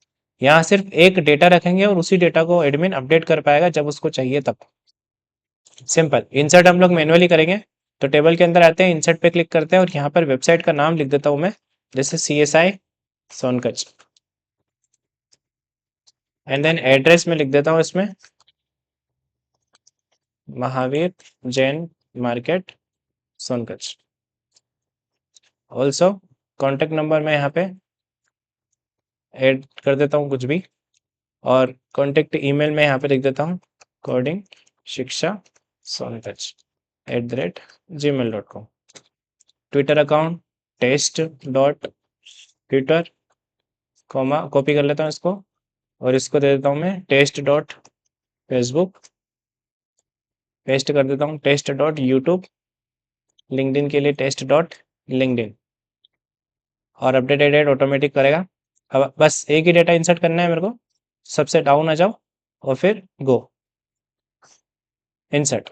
Speaker 1: यहाँ सिर्फ एक डेटा रखेंगे और उसी डेटा को एडमिन अपडेट कर पाएगा जब उसको चाहिए तब। सिंपल। इंसर्ट हम लोग मैन्युअली करेंगे, तो टेबल के अंदर आते हैं, इंसर्ट पे क्लिक करते हैं और यहाँ पर वेबसाइट का नाम लिख देता हूँ मैं, जैसे CSI Sonkach, and then address में लिख देता हूँ इसमें Mahavir Jain market Sonkach. Also contact number मैं यहाँ पे ऐड कर देता हूँ कुछ भी, और कॉन्टेक्ट ईमेल में यहाँ पे लिख देता हूँ कोडिंग शिक्षा सोनकच @gmail.com। Twitter account test.twitter, comma copy कर लेता हूँ इसको और इसको दे देता हूँ मैं test.facebook, पेस्ट कर देता हूँ test.youtube, लिंक्डइन के लिए test.linkedin, और अपडेट एडेड ऑटोमेटिक करेगा। अब बस एक ही डेटा इंसर्ट करना है मेरे को, सबसे डाउन आ जाओ और फिर गो, इंसर्ट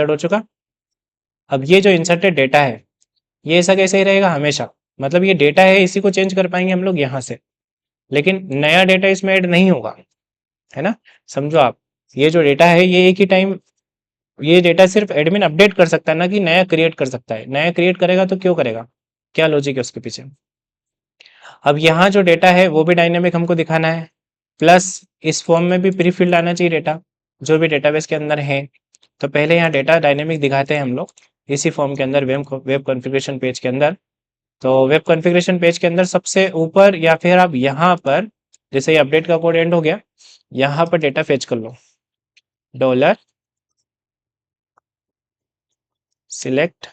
Speaker 1: हो चुका। अब ये जो इंसर्टेड डेटा है ये ऐसा कैसे ही रहेगा हमेशा, मतलब ये डेटा है, इसी को चेंज कर पाएंगे हम लोग यहाँ से, लेकिन नया डेटा इसमें ऐड नहीं होगा, है ना? समझो आप, ये जो डेटा है ये एक ही टाइम, ये डेटा सिर्फ एडमिन अपडेट कर सकता है ना कि नया क्रिएट कर सकता है। नया क्रिएट करेगा तो क्यों करेगा, क्या लॉजिक है उसके पीछे। अब यहाँ जो डेटा है वो भी डायनेमिक हमको दिखाना है, प्लस इस फॉर्म में भी प्री फिल्ड आना चाहिए डेटा जो भी डेटाबेस के अंदर है। तो पहले यहाँ डेटा डायनेमिक दिखाते हैं हम लोग इसी फॉर्म के अंदर, वेब कॉन्फ़िगरेशन पेज के अंदर। तो वेब कॉन्फ़िगरेशन पेज के अंदर सबसे ऊपर, या फिर आप यहाँ पर, जैसे ये अपडेट का कोड एंड हो गया, यहाँ पर डेटा फेच कर लो, $select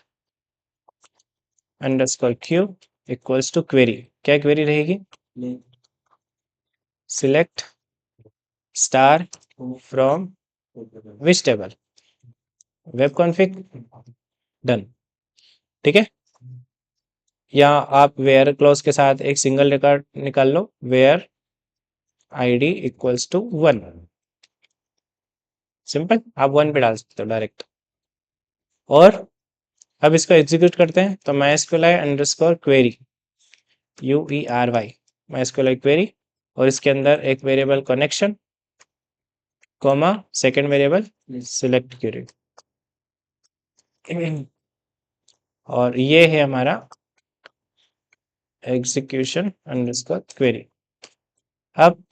Speaker 1: _q equals to query. क्या क्वेरी रहेगी, select star from which table, web config, done. ठीक है, या आप वेयर क्लॉज के साथ एक सिंगल रिकॉर्ड निकाल लो, where ID equals to 1, simple, आप 1 पे डाल सकते हो डायरेक्ट। और अब इसको एग्जीक्यूट करते हैं, तो mysqli_query UERY mysqli query, और इसके अंदर एक variable connection, comma second variable select query, और ये है हमारा एग्जीक्यूशन अंडरस्कोर क्वेरी। अब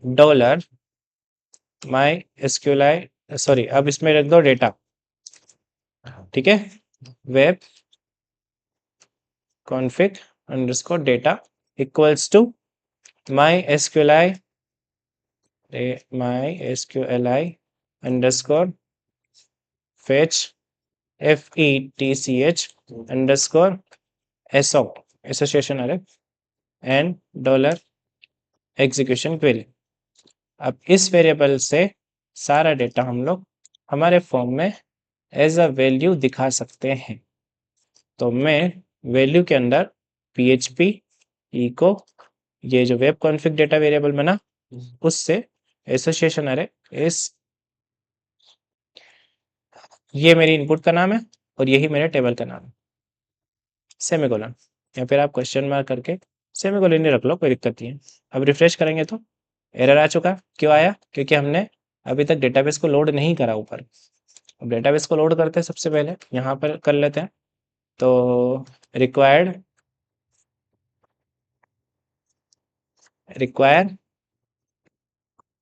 Speaker 1: डॉलर माई एसक्यूएलआई, सॉरी, अब इसमें रख दो डेटा, ठीक है, web config underscore data equals to my SQLI underscore fetch FETCH underscore SO association array and dollar execution query. अब इस वेरिएबल से सारा डेटा हम लोग हमारे फॉर्म में एज अ वैल्यू दिखा सकते हैं। तो मैं वैल्यू के अंदर PHP इको ये जो वेब कॉन्फ़िग डेटा वेरिएबल बना उससे एसोसिएशन अरे इस ये मेरी इनपुट का नाम है और यही मेरे टेबल का नाम है, सेमीकोलन, या फिर आप क्वेश्चन मार्क करके सेमीकोलन ही रख लो, कोई दिक्कत नहीं है। अब रिफ्रेश करेंगे तो एरर आ चुका। क्यों आया? क्योंकि हमने अभी तक डेटाबेस को लोड नहीं करा ऊपर। अब डेटाबेस को लोड करते हैं, सबसे पहले यहाँ पर कर लेते हैं। तो रिक्वायर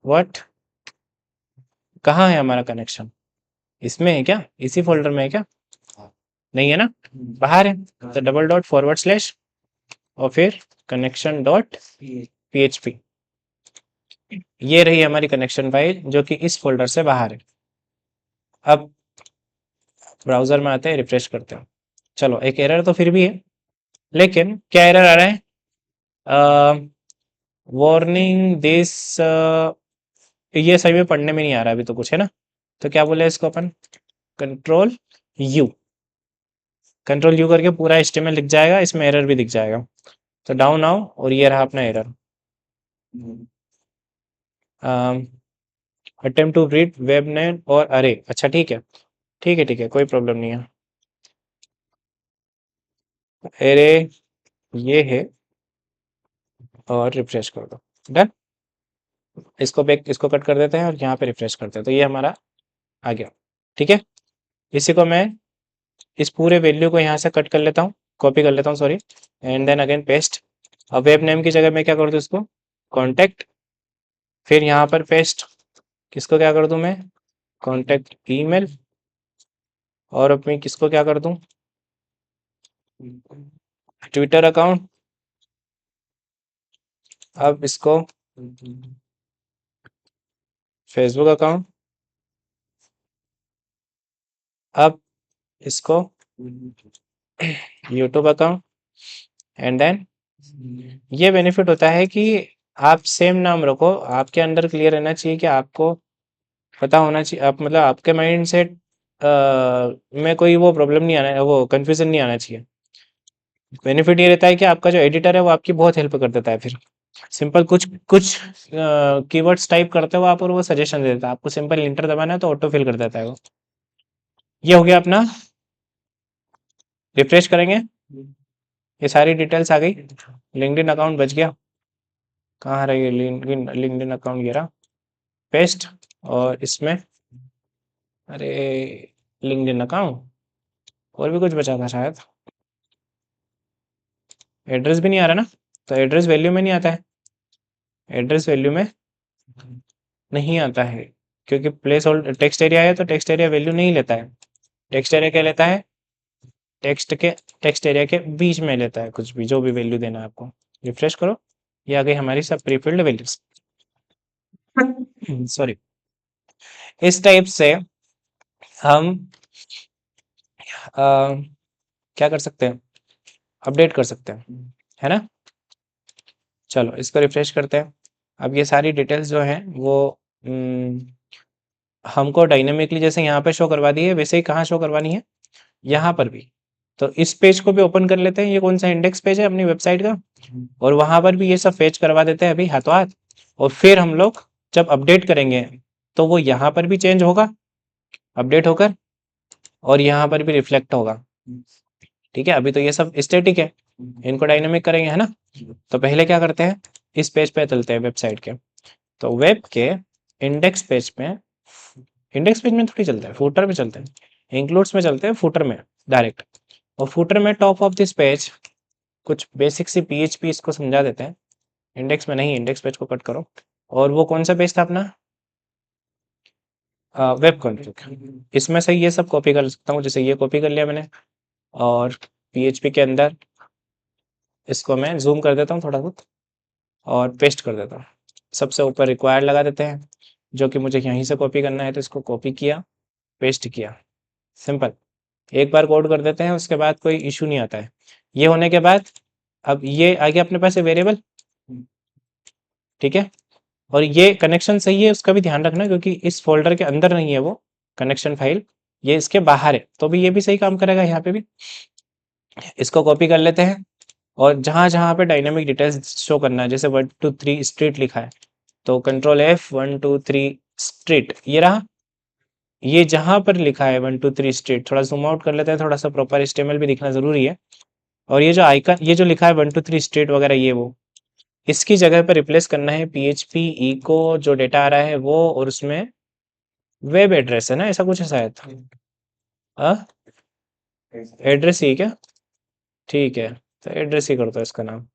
Speaker 1: व्हाट, कहाँ है हमारा कनेक्शन? इसमें है क्या? इसी फोल्डर में है क्या? नहीं है ना, बाहर है। तो डबल डॉट फॉरवर्ड स्लैश और फिर कनेक्शन डॉट PHP, ये रही हमारी कनेक्शन फाइल जो कि इस फोल्डर से बाहर है। अब ब्राउजर में आते हैं, रिफ्रेश करते हैं। चलो, एक एरर तो फिर भी है, लेकिन क्या एरर आ रहा है? वार्निंग दिस, ये सही में पढ़ने में नहीं आ रहा अभी तो कुछ, है ना। तो क्या बोले इसको अपन? कंट्रोल यू, कंट्रोल यू करके पूरा HTML लिख जाएगा, इसमें एरर भी दिख जाएगा। तो डाउन आओ और ये रहा अपना error. Attempt to read web name और अरे, अच्छा ठीक है, ठीक है, ठीक है, कोई प्रॉब्लम नहीं है। अरे ये है, और रिफ्रेश कर दो, डन। इसको बैक, इसको कट कर देते हैं और यहाँ पे रिफ्रेश करते हैं, तो ये हमारा आ गया। ठीक है, इसी को मैं इस पूरे वैल्यू को यहाँ से कट कर लेता हूँ, कॉपी कर लेता हूँ, sorry, and then again paste. अब वेब नेम की जगह मैं क्या कर दूँ इसको? कॉन्टैक्ट, फिर यहाँ पर पेस्ट, किसको क्या कर दूँ मैं? कॉन्टैक्ट ईमेल, और अपनी किसको क्या कर दूँ? Twitter account. अब इसको फेसबुक अकाउंट, अब इसको यूट्यूब अकाउंट, एंड देन ये बेनिफिट होता है कि आप सेम नाम रखो, आपके अंदर क्लियर रहना चाहिए कि आपको पता होना चाहिए, आप मतलब आपके माइंड सेट में कोई वो प्रॉब्लम नहीं आना, वो कंफ्यूजन नहीं आना चाहिए। बेनिफिट ये रहता है कि आपका जो एडिटर है वो आपकी बहुत हेल्प कर देता है। फिर सिंपल कुछ कुछ कीवर्ड्स टाइप करते हो आप और वो सजेशन दे देता है आपको, सिंपल इंटर दबाना है तो ऑटो फिल कर देता है वो। ये हो गया अपना, रिफ्रेश करेंगे, ये सारी डिटेल्स आ गई, लिंक्डइन अकाउंट बच गया। कहाँ रही लिंक्डइन अकाउंट? ये रहा, पेस्ट, और इसमें अरे लिंक्डइन अकाउंट, और भी कुछ बचा था शायद, एड्रेस भी नहीं आ रहा ना, तो एड्रेस वैल्यू में नहीं आता है, एड्रेस वैल्यू में नहीं आता है, क्योंकि प्लेस होल्डर टेक्स्ट एरिया है, तो टेक्स्ट एरिया वैल्यू नहीं लेता है। टेक्स्ट एरिया क्या लेता है? टेक्स्ट एरिया के बीच में लेता है कुछ भी, जो भी वैल्यू देना है आपको। रिफ्रेश करो, ये आ गई हमारी सब प्रीफिल्ड वैल्यूज। सॉरी, इस टाइप से हम क्या कर सकते हैं? अपडेट कर सकते हैं, है ना। चलो, इसको रिफ्रेश करते हैं। अब ये सारी डिटेल्स जो हैं वो हमको डायनेमिकली जैसे यहाँ पे शो करवा दी है, वैसे ही कहाँ शो करवानी है? यहाँ पर भी। तो इस पेज को भी ओपन कर लेते हैं, ये कौन सा इंडेक्स पेज है अपनी वेबसाइट का, और वहां पर भी ये सब फेच करवा देते हैं अभी हाथों हाथ। और फिर हम लोग जब अपडेट करेंगे तो वो यहाँ पर भी चेंज होगा, अपडेट होकर, और यहाँ पर भी रिफ्लेक्ट होगा। ठीक है, अभी तो ये सब स्टैटिक है, इनको डायनेमिक करेंगे, है ना। तो पहले क्या करते हैं, इस पेज पे चलते हैं वेबसाइट के। तो वेब के इंडेक्स पेज में, इंडेक्स पेज में थोड़ी चलता है, फूटर में चलते हैं, इंक्लूड्स में चलते हैं, फूटर में डायरेक्ट। और फूटर में टॉप ऑफ दिस पेज कुछ बेसिक सी PHP इसको समझा देते हैं, इंडेक्स में नहीं, इंडेक्स पेज को कट करो। और वो कौन सा पेज था अपना? Web config. इसमें से ये सब कॉपी कर सकता हूँ, जैसे ये कॉपी कर लिया मैंने, और PHP के अंदर इसको मैं जूम कर देता हूँ थोड़ा बहुत और पेस्ट कर देता हूँ। सबसे ऊपर रिक्वायर्ड लगा देते हैं, जो कि मुझे यहीं से कॉपी करना है, तो इसको कॉपी किया, पेस्ट किया, सिंपल। एक बार कोड कर देते हैं, उसके बाद कोई इशू नहीं आता है। ये होने के बाद अब ये आ गया अपने पास वेरिएबल, ठीक है। और ये कनेक्शन सही है उसका भी ध्यान रखना, क्योंकि इस फोल्डर के अंदर नहीं है वो कनेक्शन फाइल, ये इसके बाहर है, तो भी ये भी सही काम करेगा यहाँ पे भी। इसको कॉपी कर लेते हैं और जहाँ जहाँ पे डायनेमिक डिटेल्स शो करना है, जैसे 1 2 3 स्ट्रीट लिखा है तो कंट्रोल F 1 2 3 स्ट्रीट, ये रहा। ये जहाँ पर लिखा है 1 2 3 स्ट्रीट, थोड़ा जूम आउट कर लेते हैं, थोड़ा सा प्रॉपर HTML भी दिखना जरूरी है। और ये जो आइकन, ये जो लिखा है 1 2 3 स्ट्रीट वगैरह, ये वो इसकी जगह पर रिप्लेस करना है PHP इको जो डेटा आ रहा है वो, और उसमें वेब एड्रेस है ना, ऐसा कुछ है शायद। एड्रेस ही है क्या? ठीक है, तो एड्रेस ही कर दो इसका नाम।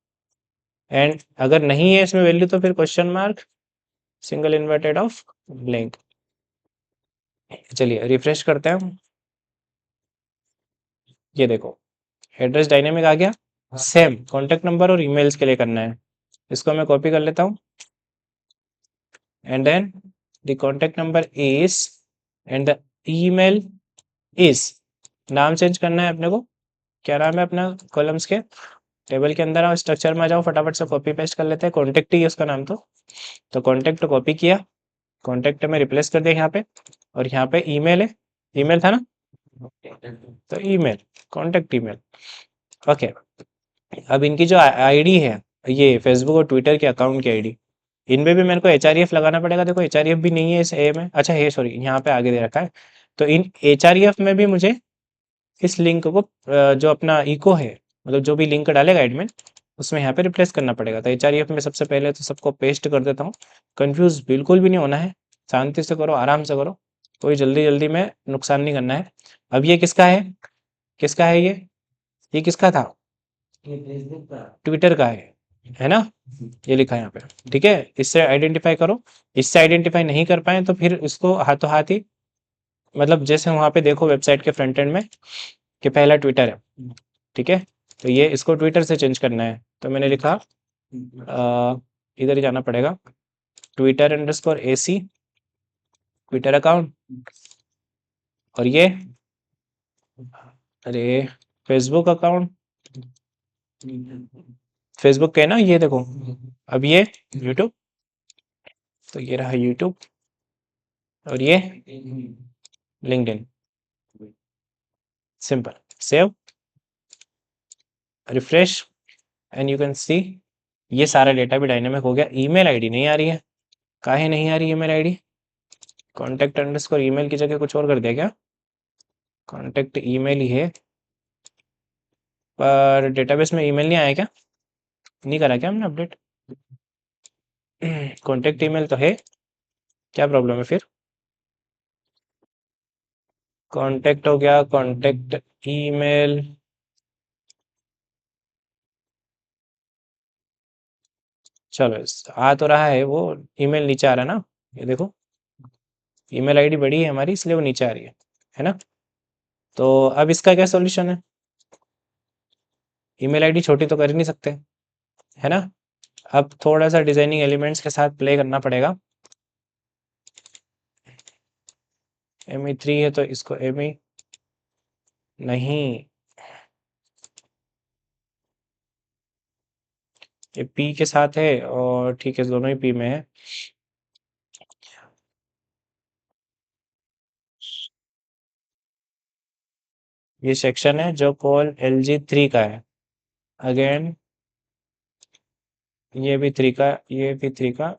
Speaker 1: एंड अगर नहीं है इसमें वैल्यू तो फिर question mark single inverted of blank. चलिए रिफ्रेश करते हैं हम। ये देखो एड्रेस डायनेमिक आ गया। सेम कॉन्टेक्ट नंबर और ईमेल्स के लिए करना है। इसको मैं कॉपी कर लेता हूँ and then the contact number is and the email is, नाम चेंज करना है अपने को। क्या नाम है अपना कॉलम्स के? टेबल के अंदर आओ, स्ट्रक्चर में आ जाओ, फटाफट से कॉपी पेस्ट कर लेते हैं। कॉन्टेक्ट ही है उसका नाम तो कॉन्टेक्ट कॉपी किया, कॉन्टेक्ट में रिप्लेस कर दिया यहाँ पे, और यहाँ पे ईमेल है, ईमेल था ना, तो ईमेल, कॉन्टेक्ट ईमेल। ओके, अब इनकी जो आईडी है, ये फेसबुक और ट्विटर के अकाउंट की आईडी, इनमें भी मेरे को HREF लगाना पड़ेगा। देखो HREF भी नहीं है इस ए में, अच्छा है सॉरी, यहाँ पे आगे दे रखा है। तो इन HREF में भी मुझे इस लिंक को जो अपना इको है, मतलब जो भी लिंक डालेगा एडमिन, उसमें यहाँ पे रिप्लेस करना पड़ेगा। तो HREF में सबसे पहले तो सबको पेस्ट कर देता हूँ। कंफ्यूज बिल्कुल भी नहीं होना है, शांति से करो, आराम से करो, कोई जल्दी जल्दी में नुकसान नहीं करना है। अब ये किसका है, किसका है ये किसका था? ट्विटर का है ना, ये लिखा है यहाँ पे। ठीक है, इससे आइडेंटिफाई करो। इससे आइडेंटिफाई नहीं कर पाए तो फिर इसको हाथों हाथ ही, मतलब जैसे वहाँ पे देखो वेबसाइट के फ्रंट एंड में कि पहला ट्विटर है, ठीक है, तो ये इसको ट्विटर से चेंज करना है। तो मैंने लिखा इधर ही जाना पड़ेगा, Twitter_AC ट्विटर अकाउंट, और ये अरे फेसबुक अकाउंट, फेसबुक के ना, ये देखो। अब ये यूट्यूब, तो ये रहा यूट्यूब, और ये LinkedIn. Simple, save, refresh, and you can see ये सारा डेटा भी डायनेमिक हो गया। ईमेल आईडी नहीं आ रही है, काहे नहीं आ रही email ID? Contact underscore email की जगह कुछ और कर दिया क्या? कॉन्टैक्ट ईमेल ही है, पर डेटाबेस में ईमेल नहीं आया क्या? नहीं करा क्या हमने अपडेट? कॉन्टैक्ट ईमेल तो है, क्या प्रॉब्लम है फिर? कॉन्टैक्ट हो गया, कॉन्टैक्ट ईमेल, चलो आ तो रहा है वो, ईमेल नीचे आ रहा है ना, ये देखो ईमेल आईडी बड़ी है हमारी इसलिए वो नीचे आ रही है ना। तो अब इसका क्या सॉल्यूशन है? ईमेल आईडी छोटी तो कर ही नहीं सकते, है ना। अब थोड़ा सा डिजाइनिंग एलिमेंट्स के साथ प्ले करना पड़ेगा। ME3 है तो इसको ME नहीं, ये P के साथ है, और ठीक है दोनों ही P में है। ये सेक्शन है जो कॉल LG3 का है। अगेन ये भी 3 का, ये भी 3 का,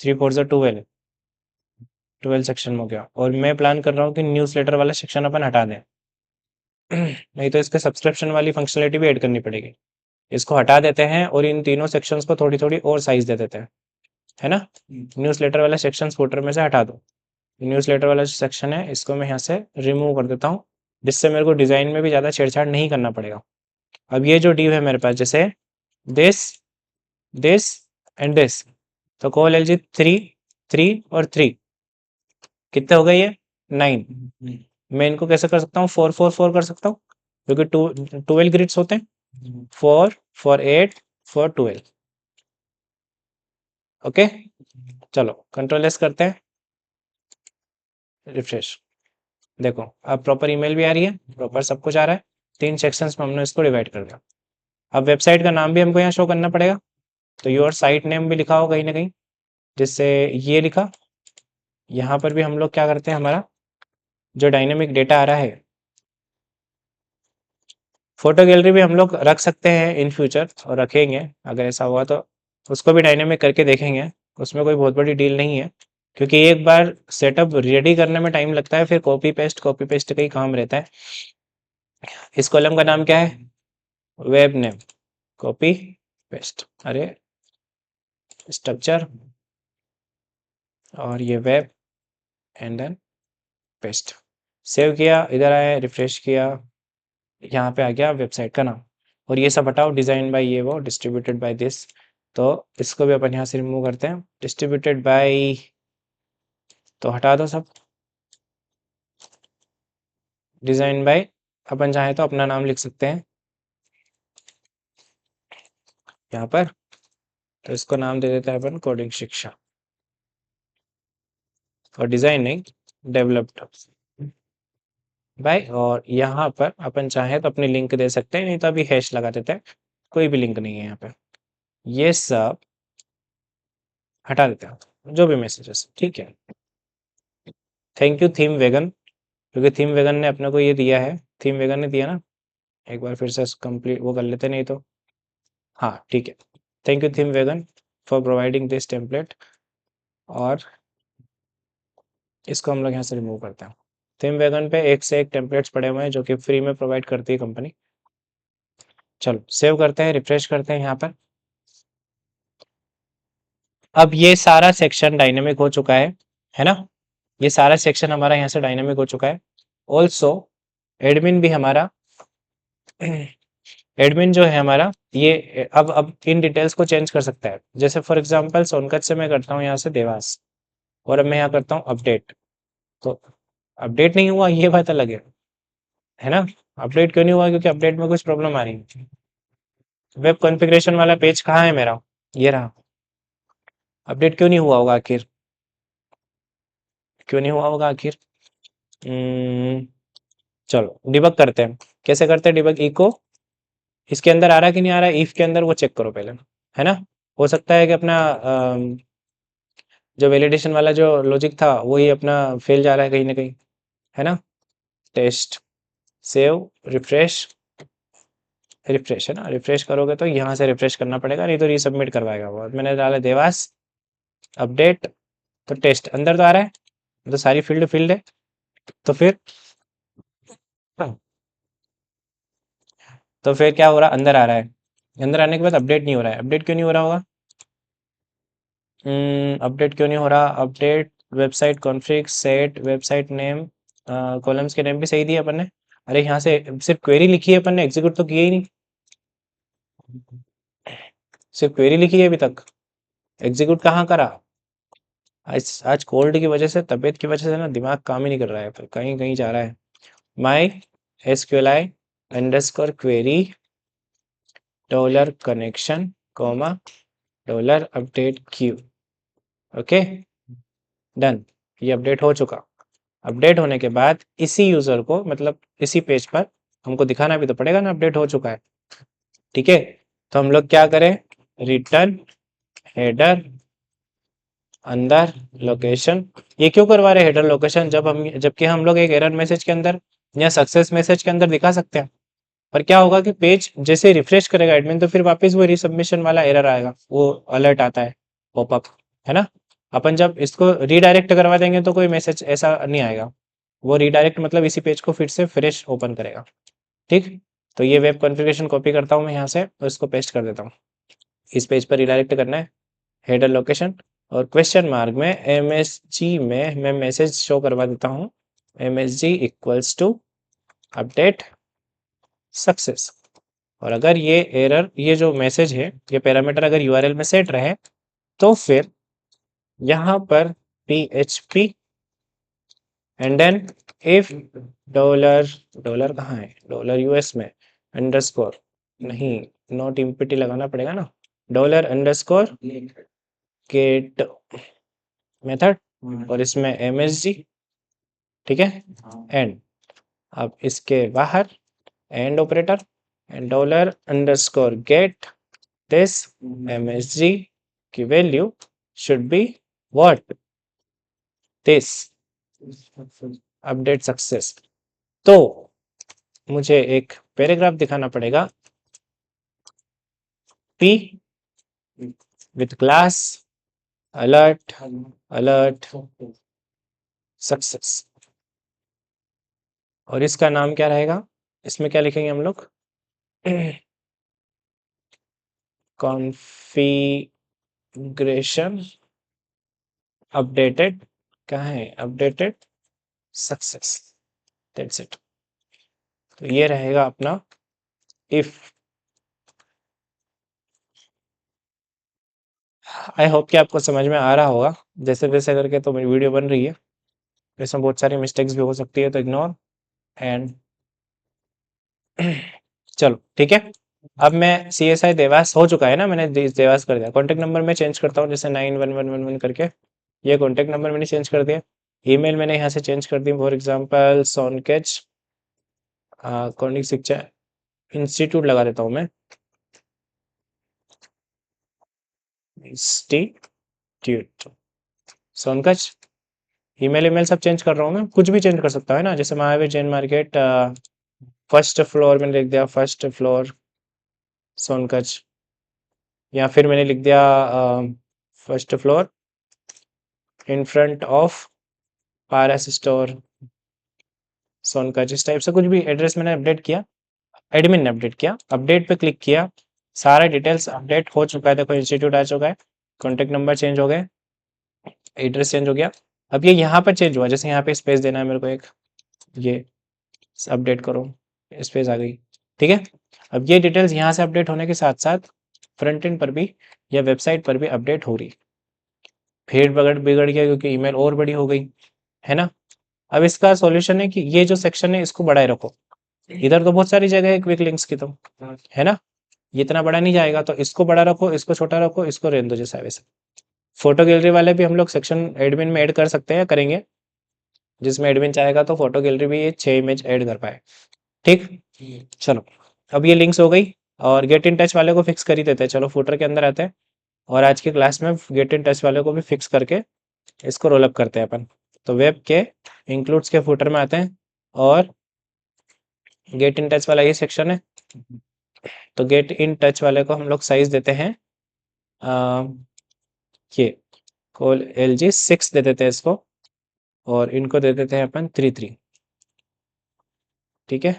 Speaker 1: 3 4 12, 12 सेक्शन हो गया। और मैं प्लान कर रहा हूँ कि न्यूज़लेटर वाला सेक्शन अपन हटा दें। नहीं तो इसके सब्सक्रिप्शन वाली फंक्शनलिटी भी ऐड करनी पड़ेगी। इसको हटा देते हैं और इन तीनों सेक्शंस को थोड़ी थोड़ी और साइज दे देते हैं, है ना। न्यूज़लेटर वाला सेक्शन फुटर में से हटा दो। न्यूज़लेटर वाला जो सेक्शन है इसको मैं यहाँ से रिमूव कर देता हूँ, जिससे मेरे को डिज़ाइन में भी ज़्यादा छेड़छाड़ नहीं करना पड़ेगा। अब ये जो डिव है मेरे पास, जैसे दिस, दिस एंड दिस, तो कॉल LG 3, 3 और 3 कितने हो गए ये? 9। मैं इनको कैसे कर सकता हूँ? 4 4 4 कर सकता हूँ, क्योंकि 12 ग्रिड्स होते हैं। 4 4 8 4 12। ओके, चलो कंट्रोल एस करते हैं, रिफ्रेश। देखो अब प्रॉपर ईमेल भी आ रही है, प्रॉपर सब कुछ आ रहा है। 3 सेक्शंस में हमने इसको डिवाइड कर दिया। अब वेबसाइट का नाम भी हमको यहाँ शो करना पड़ेगा, तो योर साइट नेम भी लिखा हो कहीं ना कहीं, जिससे ये लिखा। यहाँ पर भी हम लोग क्या करते हैं, हमारा जो डायनेमिक डेटा आ रहा है फोटो गैलरी भी हम लोग रख सकते हैं इन फ्यूचर, और रखेंगे अगर ऐसा हुआ तो उसको भी डायनेमिक करके देखेंगे। उसमें कोई बहुत बड़ी डील नहीं है, क्योंकि एक बार सेटअप रेडी करने में टाइम लगता है, फिर कॉपी पेस्ट का ही काम रहता है। इस कॉलम का नाम क्या है? वेब नेम, कॉपी पेस्ट, अरे स्ट्रक्चर, और ये web, and then paste. Save किया, इधर आया, रिफ्रेश किया, यहाँ पे आ गया वेबसाइट का नाम। और ये सब हटाओ, डिजाइन बाय ये वो, डिस्ट्रीब्यूटेड बाय दिस, तो इसको भी अपन यहाँ से रिमूव करते हैं। डिस्ट्रीब्यूटेड बाय तो हटा दो सब, डिजाइन बाय अपन चाहे तो अपना नाम लिख सकते हैं यहाँ पर, तो इसको नाम दे देते हैं अपन कोडिंग शिक्षा, और डिजाइन नहीं, डेवलप्ड बाय। और यहाँ पर अपन चाहे तो अपनी लिंक दे सकते हैं, नहीं तो अभी हैश लगा देते हैं, कोई भी लिंक नहीं है यहाँ पे। ये सब हटा देते हैं, जो भी मैसेजेस, ठीक है। थैंक यू थीम वेगन, क्योंकि थीम वेगन ने अपने को ये दिया है, थीम वेगन ने दिया ना। एक बार फिर से कंप्लीट वो कर लेते, नहीं तो हाँ ठीक है। Thank you ThemeWagon for providing this template, और इसको हम लोग यहाँ से रिमूव करते हैं। थीम वेगन पे एक से एक टेम्पलेट्स पड़े हुए हैं जो कि फ्री में प्रोवाइड करती है कंपनी। चलो सेव करते हैं, रिफ्रेश करते हैं यहाँ पर। अब ये सारा सेक्शन डायनेमिक हो चुका है ना? ये सारा सेक्शन हमारा यहाँ से डायनेमिक हो चुका है। ऑल्सो एडमिन भी हमारा एडमिन जो है हमारा, ये अब इन डिटेल्स को चेंज कर सकता है। जैसे फॉर एग्जांपल सोनकत से मैं करता हूँ यहाँ से देवास, और अब मैं यहाँ करता हूँ अपडेट, तो अपडेट नहीं हुआ, ये बात अलग है ना? अपडेट क्यों नहीं हुआ? क्योंकि अपडेट में कुछ प्रॉब्लम आ रही है। वेब कॉन्फ़िगरेशन वाला पेज कहाँ है मेरा? ये रहा। अपडेट क्यों नहीं हुआ होगा आखिर? क्यों नहीं हुआ होगा आखिर? चलो डिबग करते हैं। कैसे करते हैं डिबग? इको इसके अंदर आ रहा है कि नहीं आ रहा है, इफ के अंदर, वो चेक करो पहले, है ना? हो सकता है कि अपना जो वैलिडेशन वाला जो लॉजिक था वही अपना फेल जा रहा है कहीं ना कहीं, है ना? टेस्ट, सेव, रिफ्रेश, रिफ्रेश है ना? रिफ्रेश करोगे तो यहाँ से रिफ्रेश करना पड़ेगा, नहीं तो रीसबमिट करवाएगा वो। मैंने डाला देवास अपडेट, तो टेस्ट अंदर तो आ रहा है, तो सारी फील्ड फील्ड है, तो फिर हाँ, तो फिर क्या हो रहा? अंदर आ रहा है। अंदर आने के बाद अपडेट नहीं हो रहा है। अपडेट क्यों नहीं हो रहा होगा? अपडेट क्यों नहीं हो रहा? Update website config set website name, columns के नेम भी सही दिए अपन ने। अरे यहाँ से सिर्फ क्वेरी लिखी है अपन ने, एग्जीक्यूट तो किया ही नहीं। सिर्फ क्वेरी लिखी है अभी तक, एग्जीक्यूट कहाँ करा? आज कोल्ड की वजह से, तबीयत की वजह से ना दिमाग काम ही नहीं कर रहा है, फिर कहीं कहीं जा रहा है। माई SQLi underscore query dollar connection comma dollar update Q, okay done. ये अपडेट हो चुका। अपडेट होने के बाद इसी यूजर को, मतलब इसी पेज पर हमको दिखाना भी तो पड़ेगा ना अपडेट हो चुका है, ठीक है? तो हम लोग क्या करें? रिटर्न हेडर अंदर लोकेशन। ये क्यों करवा रहे हेडर लोकेशन, जबकि हम लोग एक एरर मैसेज के अंदर या सक्सेस मैसेज के अंदर दिखा सकते हैं। पर क्या होगा कि पेज जैसे रिफ्रेश करेगा एडमिन, तो फिर वापस वो रिसबमिशन वाला एरर आएगा, वो अलर्ट आता है, पॉपअप, है ना? अपन जब इसको रीडायरेक्ट करवा देंगे तो कोई मैसेज ऐसा नहीं आएगा। वो रीडायरेक्ट मतलब इसी पेज को फिर से फ्रेश ओपन करेगा, ठीक? तो ये वेब कॉन्फ़िगरेशन कॉपी करता हूँ मैं यहाँ से, और इसको पेस्ट कर देता हूँ। इस पेज पर रिडायरेक्ट करना है, हेडर लोकेशन, और क्वेश्चन मार्क में MSG में मैं मैसेज शो करवा देता हूँ, MSG equals to update success. और अगर ये एरर, ये जो मैसेज है, ये पैरामीटर अगर URL में सेट रहे, तो फिर यहाँ पर PHP and then if dollar, dollar कहाँ है? डॉलर US में अंडरस्कोर, नहीं, नॉट इम्पिटी लगाना पड़ेगा ना, डॉलर अंडरस्कोर गेट मेथड, और इसमें MSG, ठीक है? एंड अब इसके बाहर and operator, and dollar underscore get this MSG की value should be what? This update success. तो मुझे एक पैराग्राफ दिखाना पड़ेगा P with class alert alert success. और इसका नाम क्या रहेगा, इसमें क्या लिखेंगे हम लोग, कॉन्फ़िगरेशन अपडेटेड, कहाँ है अपडेटेड सक्सेस, दैट्स इट। तो ये रहेगा अपना इफ। आई होप कि आपको समझ में आ रहा होगा, जैसे वैसे करके तो मेरी वीडियो बन रही है, इसमें बहुत सारी मिस्टेक्स भी हो सकती है, तो इग्नोर एंड चलो ठीक है। अब मैं CSI देवास हो चुका है ना, मैंने देवास कर दिया। कॉन्टेक्ट नंबर मैं चेंज करता हूँ, जैसे 91111 करके ये कॉन्टेक्ट नंबर मैंने चेंज कर दिया। ईमेल मैंने यहाँ से चेंज कर दी, फॉर एग्जांपल सोनकेच कौनिक शिक्षा इंस्टीट्यूट लगा देता हूँ मैं, इंस्टीट्यूट सोनकच। ईमेल सब चेंज कर रहा हूँ मैं, कुछ भी चेंज कर सकता है ना, जैसे Mahavir Jain market first floor मैंने लिख दिया, फर्स्ट फ्लोर सोनकच, या फिर मैंने लिख दिया first floor in front of Paras store Sonkach. इस टाइप से कुछ भी एड्रेस मैंने अपडेट किया, एडमिन ने अपडेट किया, अपडेट पे क्लिक किया, सारा डिटेल्स अपडेट हो चुका है। देखो इंस्टीट्यूट आ चुका है, कॉन्टेक्ट नंबर चेंज हो गए, एड्रेस चेंज हो गया। अब ये यहाँ पर चेंज हुआ, जैसे यहाँ पे स्पेस देना है मेरे को एक, ये अपडेट करो, स्पेस आ गई, ठीक है। अब ये डिटेल्स यहाँ से अपडेट होने के साथ साथ फ्रंट एंड पर भी या वेबसाइट पर भी अपडेट हो रही। फिर बिगड़ गया क्योंकि ईमेल और बड़ी हो गई, है ना। अब इसका सॉल्यूशन है कि ये जो सेक्शन है इसको बढ़ाए रखो, इधर तो बहुत सारी जगह है क्विक लिंक्स की, तो है ना, ये इतना बड़ा नहीं जाएगा, तो इसको बड़ा रखो, इसको छोटा रखो, इसको रहने दो जैसा वैसा। फोटो गैलरी वाले भी हम लोग सेक्शन एडमिन में ऐड कर सकते हैं, करेंगे, जिसमें एडमिन चाहेगा तो फोटो गैलरी भी ये 6 इमेज ऐड कर पाए, ठीक। चलो अब ये लिंक्स हो गई, और गेट इन टच वाले को फिक्स कर ही देते हैं। चलो फुटर के अंदर आते हैं, और आज की क्लास में गेट इन टच वाले को भी फिक्स करके इसको रोलअप करते हैं अपन। तो वेब के इंक्लूड्स के फुटर में आते हैं, और गेट इन टच वाला ये सेक्शन है। तो गेट इन टच वाले को हम लोग साइज देते हैं, ये कोल LG6 दे देते हैं इसको, और इनको दे देते हैं अपन 3 ठीक है,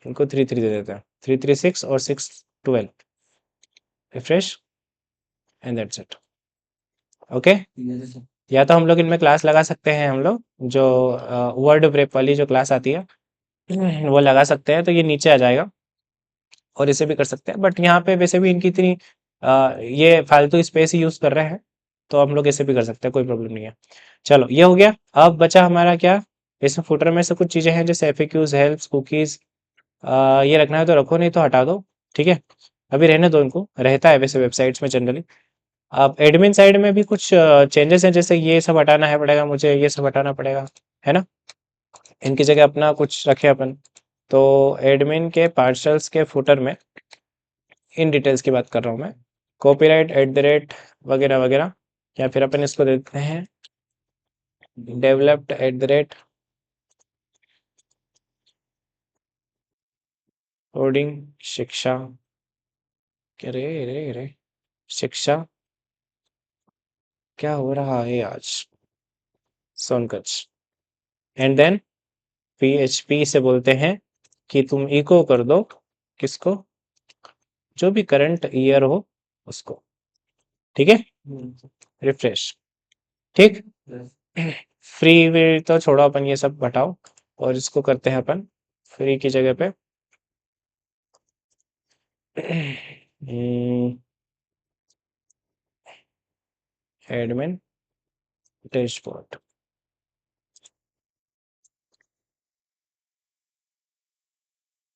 Speaker 1: इनको 3 दे देते हैं, 3 6 और 6 12, refresh and that's it, okay. या तो हम लोग इनमें क्लास लगा सकते हैं, हम लोग जो वर्ड ब्रेक वाली जो क्लास आती है वो लगा सकते हैं, तो ये नीचे आ जाएगा, और इसे भी कर सकते हैं। बट यहाँ पे वैसे भी इनकी इतनी ये फालतू स्पेस ही यूज कर रहे हैं, तो हम लोग ऐसे भी कर सकते हैं, कोई प्रॉब्लम नहीं है। चलो ये हो गया। अब बचा हमारा क्या, इसमें फुटर में से कुछ चीजें हैं जैसे FAQs, हेल्प्स, कुकीज, ये रखना है तो रखो, नहीं तो हटा दो, ठीक है। अभी रहने दो, इनको रहता है वैसे वेबसाइट्स में जनरली। अब एडमिन साइड में भी कुछ चेंजेस हैं, जैसे ये सब हटाना है पड़ेगा मुझे, ये सब हटाना पड़ेगा, है ना। इनकी जगह अपना कुछ रखे अपन। तो एडमिन के पार्सल्स के फुटर में इन डिटेल्स की बात कर रहा हूँ मैं, कॉपीराइट @ वगैरह वगैरह, या फिर अपन इसको देते हैं डेवलप्ड @ कोडिंग शिक्षा, रे रे रे शिक्षा, क्या हो रहा है आज, सोनकच। एंड देन PHP से बोलते हैं कि तुम इको कर दो, किसको, जो भी करंट ईयर हो उसको, ठीक है, रिफ्रेश, ठीक। फ्री वे तो छोड़ो, अपन ये सब हटाओ, और इसको करते हैं अपन फ्री की जगह पे एडमिन डैशबोर्ड।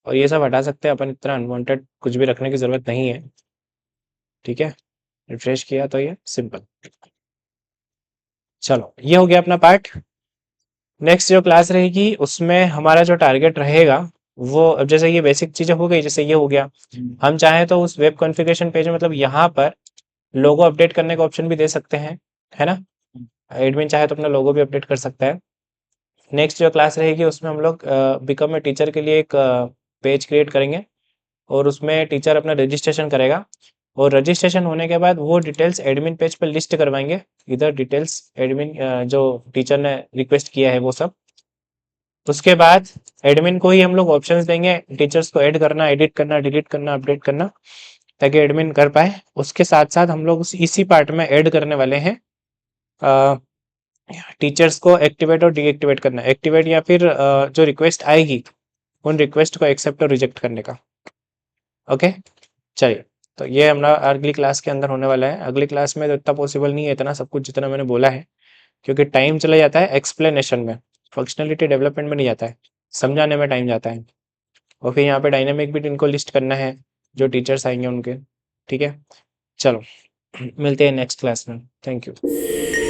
Speaker 1: और ये सब हटा सकते हैं अपन, इतना अनवांटेड कुछ भी रखने की जरूरत नहीं है, ठीक है। रिफ्रेश किया तो ये सिंपल। चलो ये हो गया अपना पार्ट। नेक्स्ट जो क्लास रहेगी उसमें हमारा जो टारगेट रहेगा वो, अब जैसे ये बेसिक चीजें हो गई, जैसे ये हो गया, हम चाहें तो उस वेब कॉन्फ़िगरेशन पेज में, मतलब यहाँ पर लोगो अपडेट करने का ऑप्शन भी दे सकते हैं, है ना। एडमिन चाहे तो अपना लोगो भी अपडेट कर सकता है। नेक्स्ट जो क्लास रहेगी उसमें हम लोग बिकम ए टीचर के लिए एक पेज क्रिएट करेंगे और उसमें टीचर अपना रजिस्ट्रेशन करेगा और रजिस्ट्रेशन होने के बाद वो डिटेल्स एडमिन पेज पर लिस्ट करवाएंगे। इधर डिटेल्स एडमिन जो टीचर ने रिक्वेस्ट किया है वो सब। उसके बाद एडमिन को ही हम लोग ऑप्शंस देंगे टीचर्स को ऐड करना, एडिट करना, डिलीट करना, अपडेट करना, ताकि एडमिन कर पाए। उसके साथ साथ हम लोग इसी पार्ट में ऐड करने वाले हैं टीचर्स को एक्टिवेट और डीएक्टिवेट करना। एक्टिवेट या फिर जो रिक्वेस्ट आएगी उन रिक्वेस्ट को एक्सेप्ट और रिजेक्ट करने का। ओके, चलिए, तो ये हमारा अगली क्लास के अंदर होने वाला है। अगली क्लास में तो इतना पॉसिबल नहीं है इतना सब कुछ जितना मैंने बोला है, क्योंकि टाइम चला जाता है एक्सप्लेनेशन में, फंक्शनलिटी डेवलपमेंट में नहीं जाता है, समझाने में टाइम जाता है। और फिर यहाँ पे डायनेमिक भी इनको लिस्ट करना है जो टीचर्स आएंगे उनके। ठीक है, चलो मिलते हैं नेक्स्ट क्लास में। Thank you.